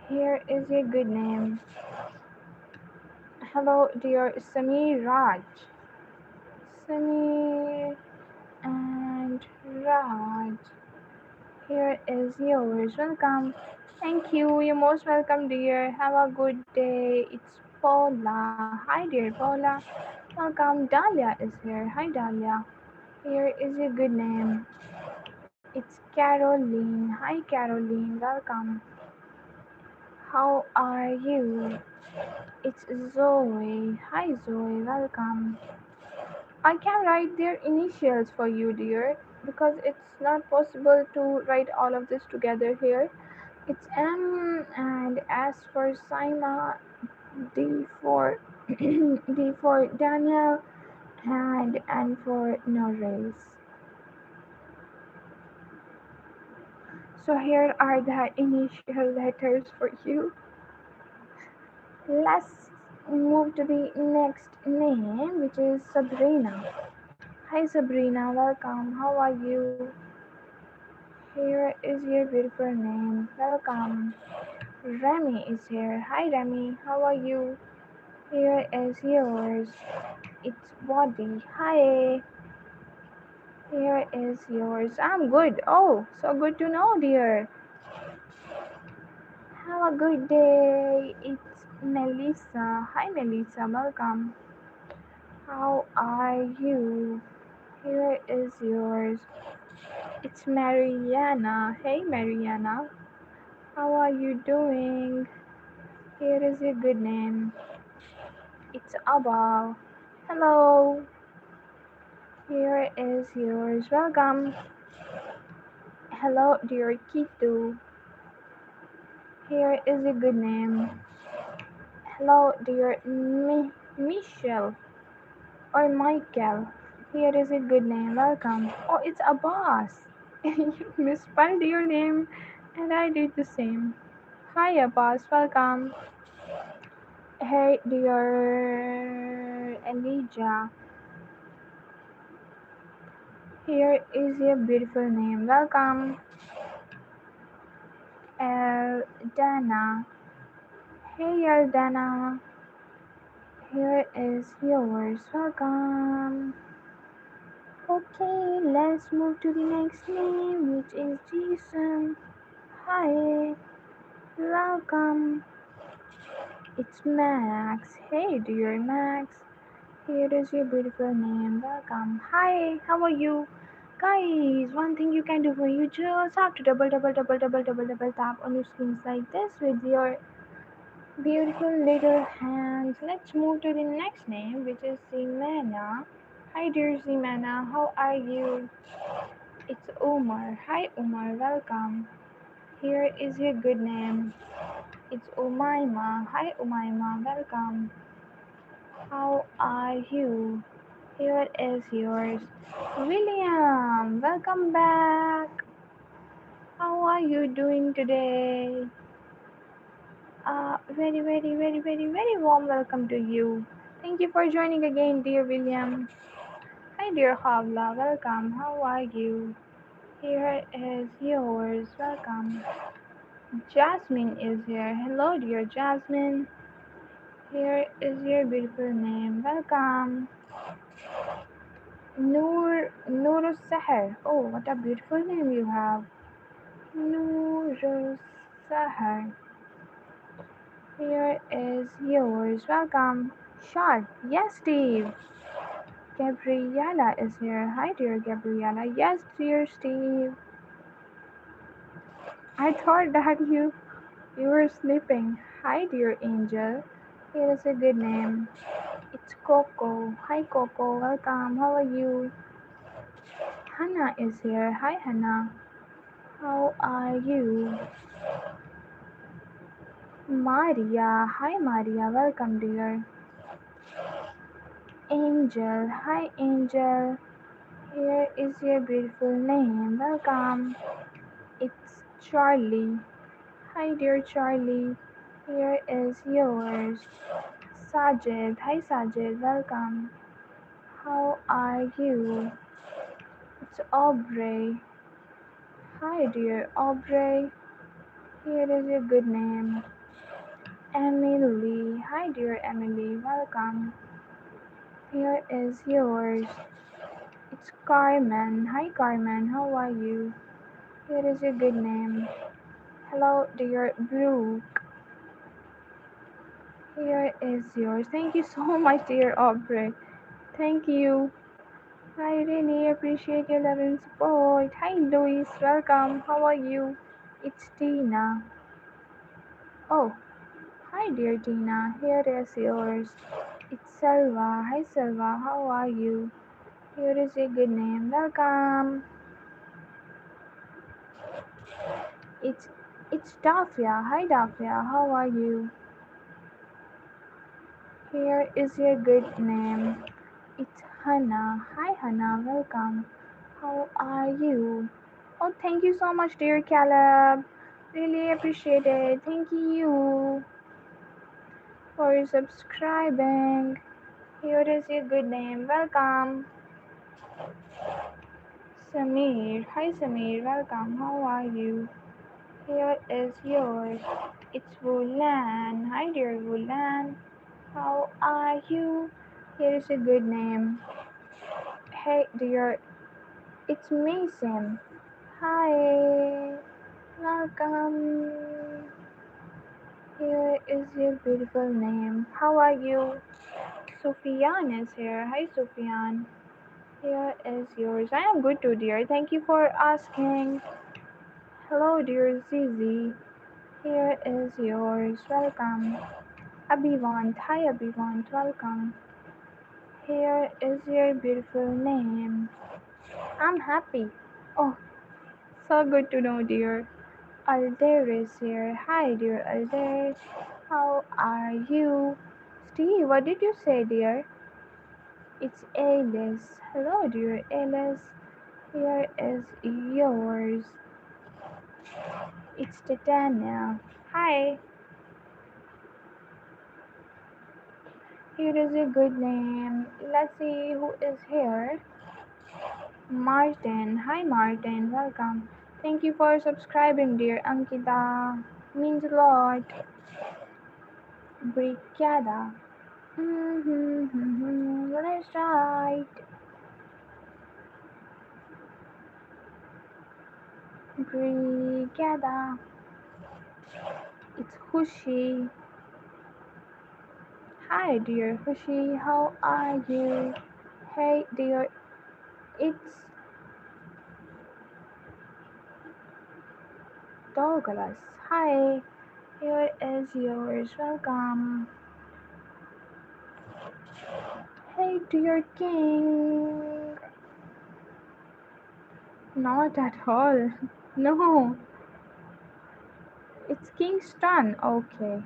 Here is your good name. Hello, dear Samir Raj. Samir and Raj. Here is yours. Welcome. Thank you. You're most welcome, dear. Have a good day. It's Paula. Hi, dear Paula. Welcome. Dahlia is here. Hi, Dahlia. Here is your good name. It's Caroline. Hi, Caroline. Welcome. How are you? It's Zoe. Hi, Zoe. Welcome. I can write their initials for you, dear, because it's not possible to write all of this together here. It's M and S for Sina, D for D for Daniel, and N for Norris. So here are the initial letters for you. Let's move to the next name, which is Sabrina. Hi Sabrina, welcome. How are you? Here is your beautiful name. Welcome. Remy is here. Hi Remy, how are you? Here is yours. It's Body. Hi. Here is yours. I'm good. Oh, so good to know, dear. Have a good day. It's Melissa. Hi, Melissa. Welcome. How are you? Here is yours. It's Mariana. Hey, Mariana. How are you doing? Here is your good name. It's Abba. Hello. Here is yours. Welcome. Hello, dear Kitu. Here is your good name. Hello, dear Michelle or Michael. Here is a good name. Welcome. Oh, it's Abbas. You misspelled your name, and I did the same. Hi, Abbas. Welcome. Hey, dear Elijah. Here is your beautiful name. Welcome. Eldana. Hey, Eldana. Here is yours. Welcome. Okay, let's move to the next name, which is Jason. Hi, welcome. It's Max. Hey, dear Max. Here is your beautiful name. Welcome. Hi, how are you? Guys, one thing you can do for you just have to double tap on your screens like this with your beautiful little hands. Let's move to the next name, which is Zimena. Hi, dear Zimena. How are you? It's Omar. Hi, Omar. Welcome. Here is your good name. It's Umaima. Hi, Umaima. Welcome. How are you? Here is yours. William. Welcome back. How are you doing today? Very warm welcome to you. Thank you for joining again, dear William. Hi, dear Havla. Welcome. How are you? Here is yours. Welcome. Jasmine is here. Hello, dear Jasmine. Here is your beautiful name. Welcome. Noor Sahar. Oh, what a beautiful name you have. Noor Sahar. Here is yours. Welcome. Shark. Yes, Steve. Gabriella is here. Hi, dear Gabriella. Yes, dear Steve. I thought that you were sleeping. Hi, dear Angel. Here is a good name. It's Coco. Hi, Coco. Welcome. How are you? Hannah is here. Hi, Hannah. How are you? Maria. Hi, Maria. Welcome, dear. Angel. Hi, Angel. Here is your beautiful name. Welcome. It's Charlie. Hi, dear Charlie. Here is yours. Sajid. Hi, Sajid. Welcome. How are you? It's Aubrey. Hi, dear Aubrey. Here is your good name. Emily. Hi, dear Emily. Welcome. Here is yours. It's Carmen. Hi, Carmen. How are you? Here is your good name. Hello, dear Brooke. Here is yours. Thank you so much, dear Aubrey. Thank you. I really appreciate your love and support. Hi, Louise. Welcome. How are you? It's Tina. Oh, hi, dear Tina. Here is yours. It's Selva. Hi, Selva. How are you? Here is a good name. Welcome. It's it's Dafia. Hi, Dafia. How are you? Here is your good name. It's Hannah. Hi, Hannah. Welcome. How are you? Oh, thank you so much, dear Caleb. Really appreciate it. Thank you for subscribing. Here is your good name. Welcome. Samir. Hi, Samir. Welcome. How are you? Here is yours. It's Wulan. Hi, dear Wulan. How are you? Here is a good name. Hey, dear. It's me, Sim. Hi. Welcome. Here is your beautiful name. How are you? Sufyan is here. Hi, Sufyan. Here is yours. I am good too, dear. Thank you for asking. Hello, dear Zizi. Here is yours. Welcome. Abhivant. Hi, Abhivant. Welcome. Here is your beautiful name. I'm happy. Oh, so good to know, dear. Aldair is here. Hi, dear Aldair. How are you? Steve, what did you say, dear? It's Alice. Hello, dear Alice. Here is yours. It's Titania. Hi. Here is a good name. Let's see who is here. Martin. Hi, Martin. Welcome. Thank you for subscribing, dear Ankita. Means a lot. Brigada. That's right. Brigada. It's Hushi. Hi, dear Hushi. How are you? Hey, dear. It's Douglas. Hi. Here is yours. Welcome. Hey, dear King. Not at all. No, it's Kingston. Okay.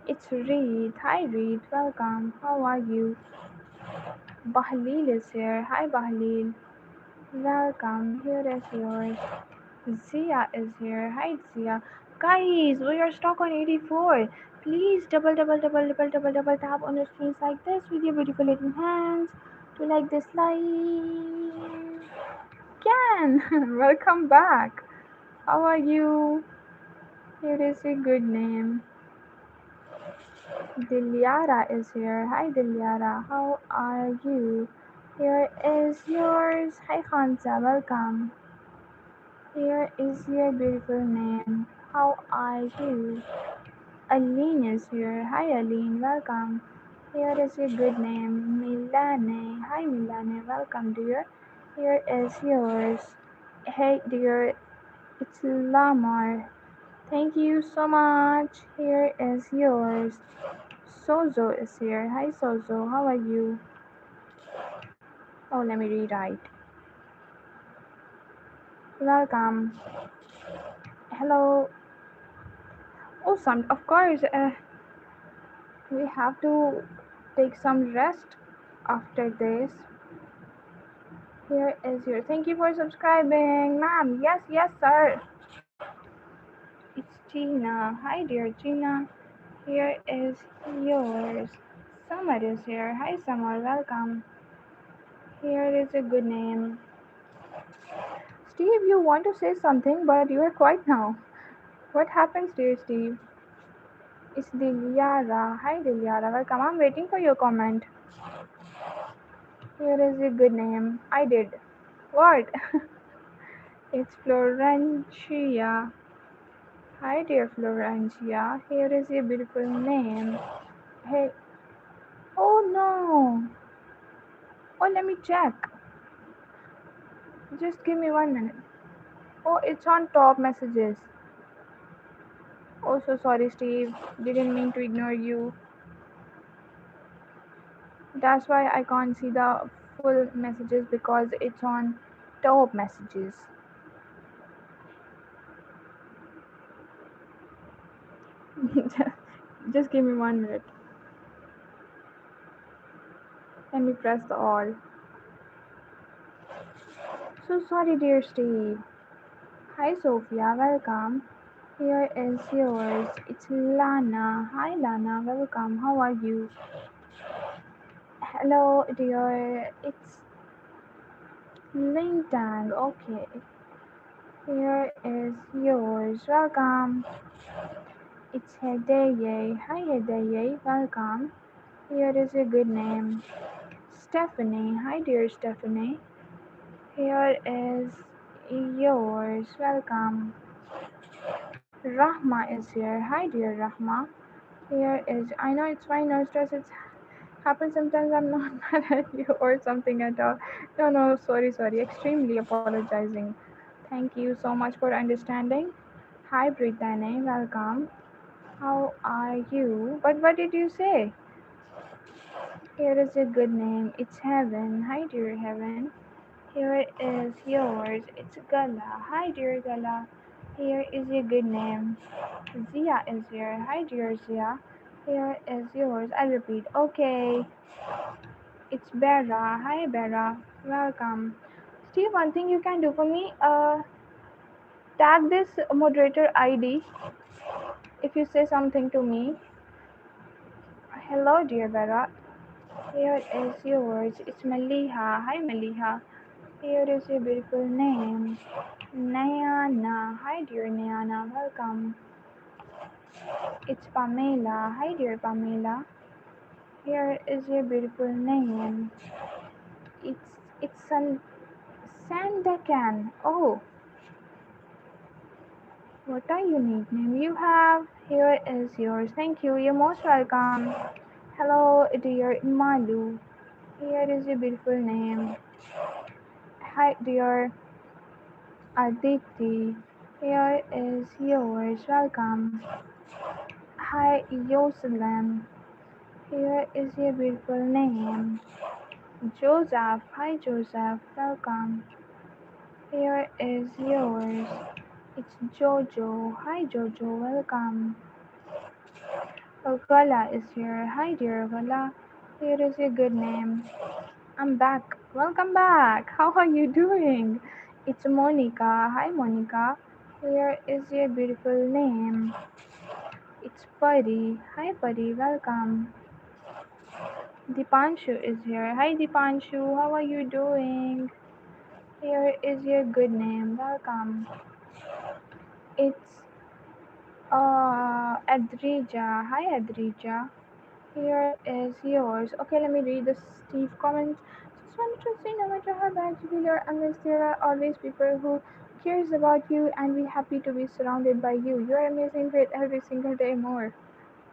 It's Reed. Hi, Reed. Welcome. How are you? Bahlil is here. Hi, Bahlil. Welcome. Here is yours. Zia is here. Hi, Zia. Guys, we are stuck on 84. Please double tap on your screens like this with your beautiful little hands to like this live. Can welcome back. How are you? Here is a good name. Dilyara is here. Hi, Dilyara. How are you? Here is yours. Hi, Khansa. Welcome. Here is your beautiful name. How are you? Aline is here. Hi Aline, welcome. Here is your good name. Milane. Hi Milane, welcome dear. Here is yours. Hey dear, it's Lamar. Thank you so much. Here is yours. Sozo is here. Hi Sozo, how are you? Oh, let me rewrite. Welcome. Hello. Oh, some of course. We have to take some rest after this. Here is your thank you for subscribing, ma'am. Yes, yes, sir. It's Gina. Hi, dear Gina. Here is yours. Summer is here. Hi, Summer. Welcome. Here is a good name. Steve, you want to say something, but you are quiet now. What happens, dear Steve? It's Dilyara. Hi, Dilyara. Welcome. I'm waiting for your comment. Here is a good name. I did. What? It's Florentia. Hi dear Florentia, here is your beautiful name. Hey, oh no! Oh, let me check. Just give me 1 minute. Oh, it's on top messages. Oh, so sorry, Steve. Didn't mean to ignore you. That's why I can't see the full messages because it's on top messages. Just give me 1 minute. Let me press the all. So sorry, dear Steve. Hi, Sophia. Welcome. Here is yours. It's Lana. Hi, Lana. Welcome. How are you? Hello, dear. It's Lintang. Okay. Here is yours. Welcome. It's Hedeye. Hi, Hedeye. Welcome. Here is a good name. Stephanie. Hi, dear Stephanie. Here is yours. Welcome. Rahma is here. Hi, dear Rahma. Here is. I know it's fine. No stress. It's happens sometimes. I'm not mad at you or something at all. No, no, sorry. Extremely apologizing. Thank you so much for understanding. Hi, Brittany. Welcome. How are you? But what did you say? Here is a good name. It's Heaven. Hi, dear Heaven. Here is yours. It's Gala. Hi, dear Gala. Here is a good name. Zia is here. Hi, dear Zia. Here is yours. I repeat. Okay. It's Bera. Hi, Bera. Welcome. Steve, one thing you can do for me, tag this moderator ID if you say something to me. Hello, dear Bera. Here is yours. It's Maliha. Hi, Maliha. Here is your beautiful name. Nayana. Hi, dear Nayana. Welcome. It's Pamela. Hi, dear Pamela. Here is your beautiful name. It's it's Sandakan. Oh, what a unique name you have. Here is yours. Thank you. You're most welcome. Hello, dear Malu. Here is your beautiful name. Hi, dear Aditi. Here is yours. Welcome. Hi, Yosalam. Here is your beautiful name. Joseph. Hi, Joseph. Welcome. Here is yours. It's Jojo. Hi, Jojo. Welcome. Gala is here. Hi, dear Gala. Here is your good name. I'm back. Welcome back. How are you doing? It's Monica. Hi, Monica. Here is your beautiful name. It's Pari. Hi, Pari. Welcome. Dipanshu is here. Hi, Dipanshu. How are you doing? Here is your good name. Welcome. It's Adrija. Hi, Adrija. Here is yours. Okay, let me read the Steve comments. Just wanted to say, no matter how bad you feel or unless there are always people who cares about you and be happy to be surrounded by you. You are amazing with every single day more.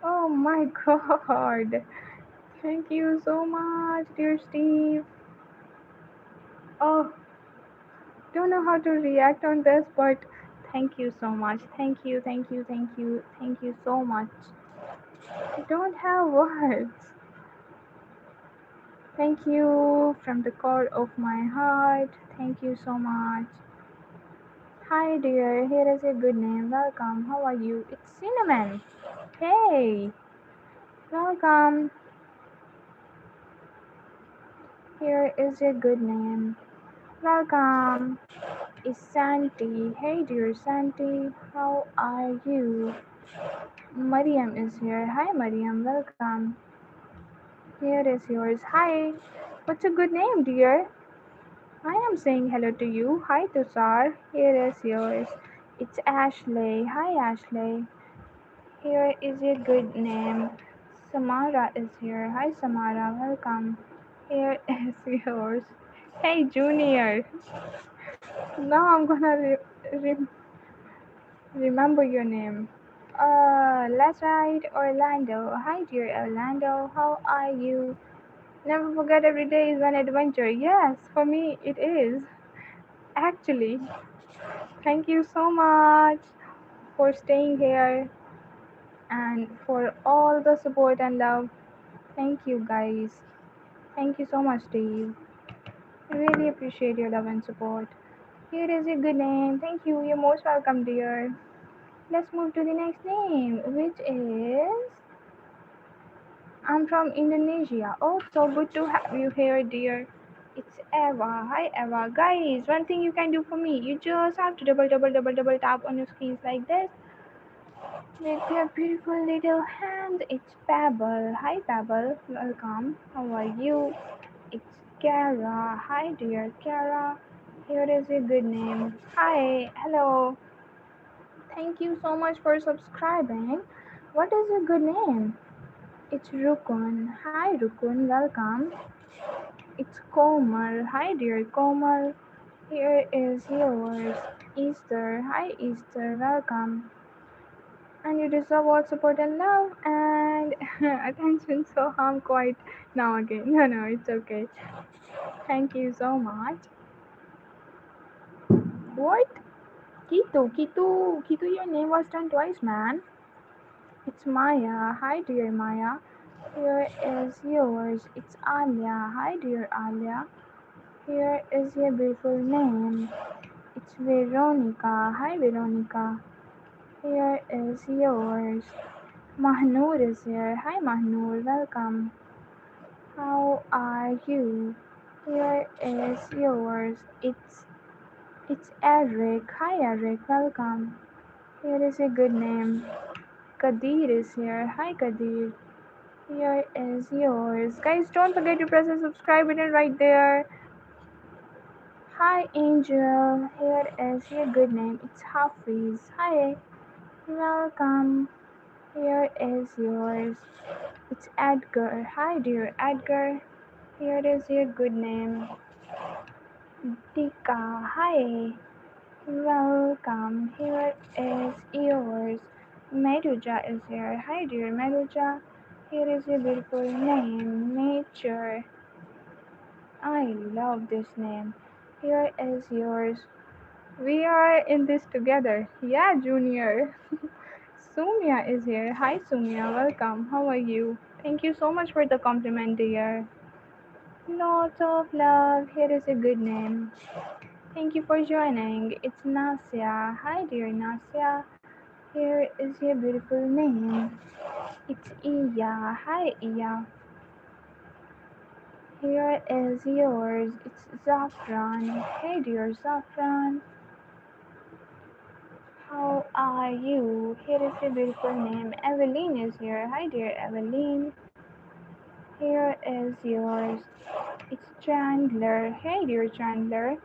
Oh my god. Thank you so much, dear Steve. Oh, don't know how to react on this, but thank you so much. Thank you, thank you, thank you, thank you so much. I don't have words. Thank you from the core of my heart. Thank you so much. Hi dear, here is a good name. Welcome. How are you? It's Cinnamon. Hey, welcome. Here is a good name. Welcome. Is Santi. Hey dear Santi, how are you? Mariam is here. Hi Mariam, welcome. Here is yours. Hi. What's a good name, dear? I am saying hello to you. Hi, Tushar. Here is yours. It's Ashley. Hi, Ashley. Here is your good name. Samara is here. Hi, Samara. Welcome. Here is yours. Hey, Junior. Now I'm gonna remember your name. Let's ride Orlando. Hi, dear Orlando. How are you? Never forget every day is an adventure. Yes, for me it is. Actually, thank you so much for staying here and for all the support and love. Thank you, guys. Thank you so much, Steve. I really appreciate your love and support. Here is a good name. Thank you. You're most welcome, dear. Let's move to the next name, which is I'm from Indonesia. Oh, so good to have you here, dear. It's Eva. Hi, Eva. Guys, one thing you can do for me, you just have to double tap on your screens like this with your beautiful little hand. It's Pebble. Hi, Pebble. Welcome. How are you? It's Kara. Hi, dear Kara. Here is a good name. Hi. Hello. Thank you so much for subscribing. What is your good name? It's Rukun. Hi, Rukun. Welcome. It's Komal. Hi, dear Komal. Here is yours. Easter. Hi, Easter. Welcome. And you deserve all support and love and attention. So I'm quiet now again. No, it's okay. Thank you so much. What? Kitu, your name was done twice, man. It's Maya. Hi, dear Maya. Here is yours. It's Alia. Hi, dear Alia. Here is your beautiful name. It's Veronica. Hi, Veronica. Here is yours. Mahnoor is here. Hi, Mahnoor. Welcome. How are you? Here is yours. It's Eric. Hi, Eric. Welcome. Here is a good name. Kadir is here. Hi, Kadir. Here is yours. Guys, don't forget to press the subscribe button right there. Hi, Angel. Here is your good name. It's Hafiz. Hi. Welcome. Here is yours. It's Edgar. Hi, dear Edgar. Here is your good name. Dika. Hi. Welcome. Here is yours. Meduja is here. Hi, dear Meduja. Here is your beautiful name. Nature. I love this name. Here is yours. We are in this together. Yeah, Junior. Sumya is here. Hi, Sumya. Welcome. How are you? Thank you so much for the compliment, dear. Lots of love. Here is a good name. Thank you for joining. It's Nasya. Hi, dear Nasya. Here is your beautiful name. It's Iya. Hi, Iya. Here is yours. It's Zafran. Hey dear Zafran, how are you? Here is a beautiful name. Evelyn is here. Hi dear Evelyn. Here is yours. It's Chandler. Hey dear Chandler,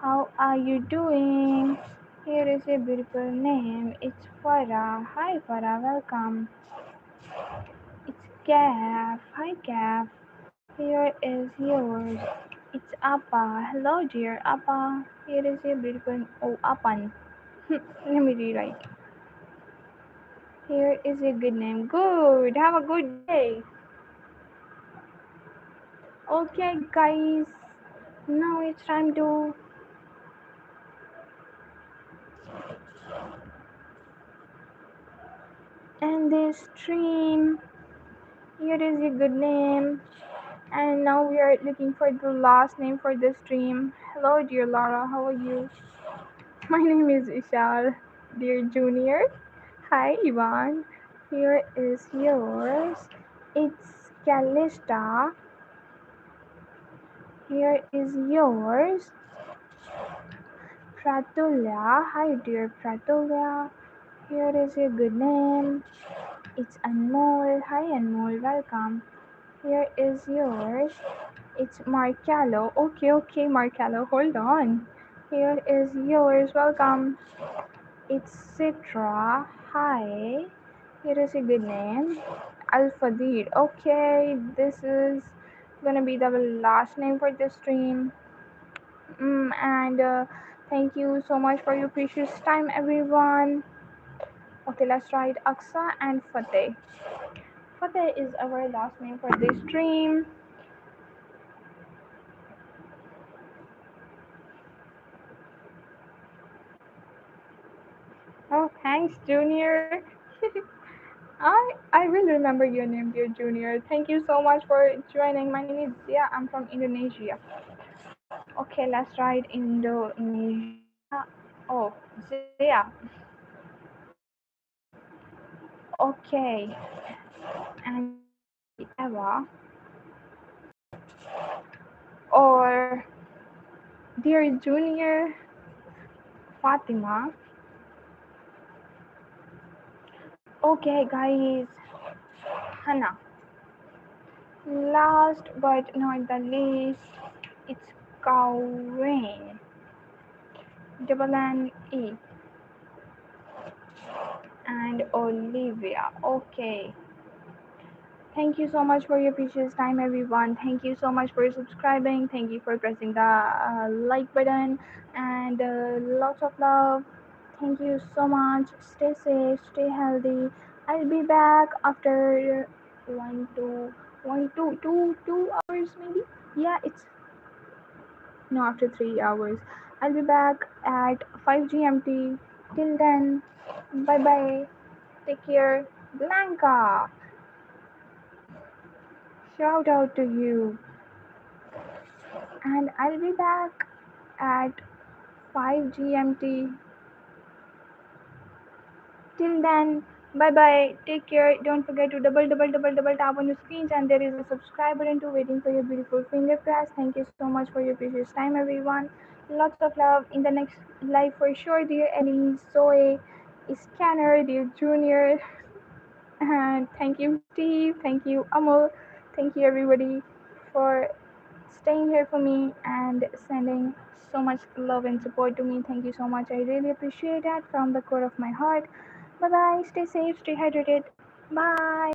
how are you doing? Here is a beautiful name. It's Farah. Hi Farah, welcome. It's Gav. Hi Gav. Here is yours. It's Appa. Hello, dear Appa. Here is a beautiful. Oh, Appan. Let me rewrite. Here is a good name. Good. Have a good day. Okay, guys. Now it's time to end this stream. Here is a good name. And now we are looking for the last name for the stream. Hello, dear Laura. How are you? My name is Ishal, dear Junior. Hi, Ivan. Here is yours. It's Calista. Here is yours. Pratulya. Hi, dear Pratulya. Here is a good name. It's Anmol. Hi, Anmol. Welcome. Here is yours. It's Marcelo. Okay, Marcelo. Hold on. Here is yours. Welcome. It's Citra. Hi. Here is a good name. Al Fadid. Okay, this is gonna be the last name for the stream. And thank you so much for your precious time, everyone. Okay, let's write Aksa and Fateh. Fateh is our last name for this stream. Oh, thanks, Junior. I will remember your name, dear Junior. Thank you so much for joining. My name is Zia. I'm from Indonesia. Okay, let's write Indonesia. Oh, Zia. Okay, and Eva or dear Junior Fatima. Okay, guys, Hannah. Last but not the least, it's Kawain. Double N E and Olivia. Okay. Thank you so much for your precious time, everyone. Thank you so much for subscribing. Thank you for pressing the like button and lots of love. Thank you so much. Stay safe, stay healthy. I'll be back after 2 hours maybe. Yeah, it's no after 3 hours. I'll be back at 5 GMT. Till then, bye bye. Take care. Blanca, shout out to you. And I'll be back at 5 GMT. Till then, bye bye. Take care. Don't forget to double tap on your screens, and there is a subscribe button too waiting for your beautiful finger press. Thank you so much for your precious time, everyone. Lots of love in the next live for sure, dear Ellie, Zoe, Scanner, dear Junior, and thank you, Steve. Thank you, Amol. Thank you, everybody, for staying here for me and sending so much love and support to me. Thank you so much. I really appreciate that from the core of my heart. Bye bye. Stay safe, stay hydrated. Bye.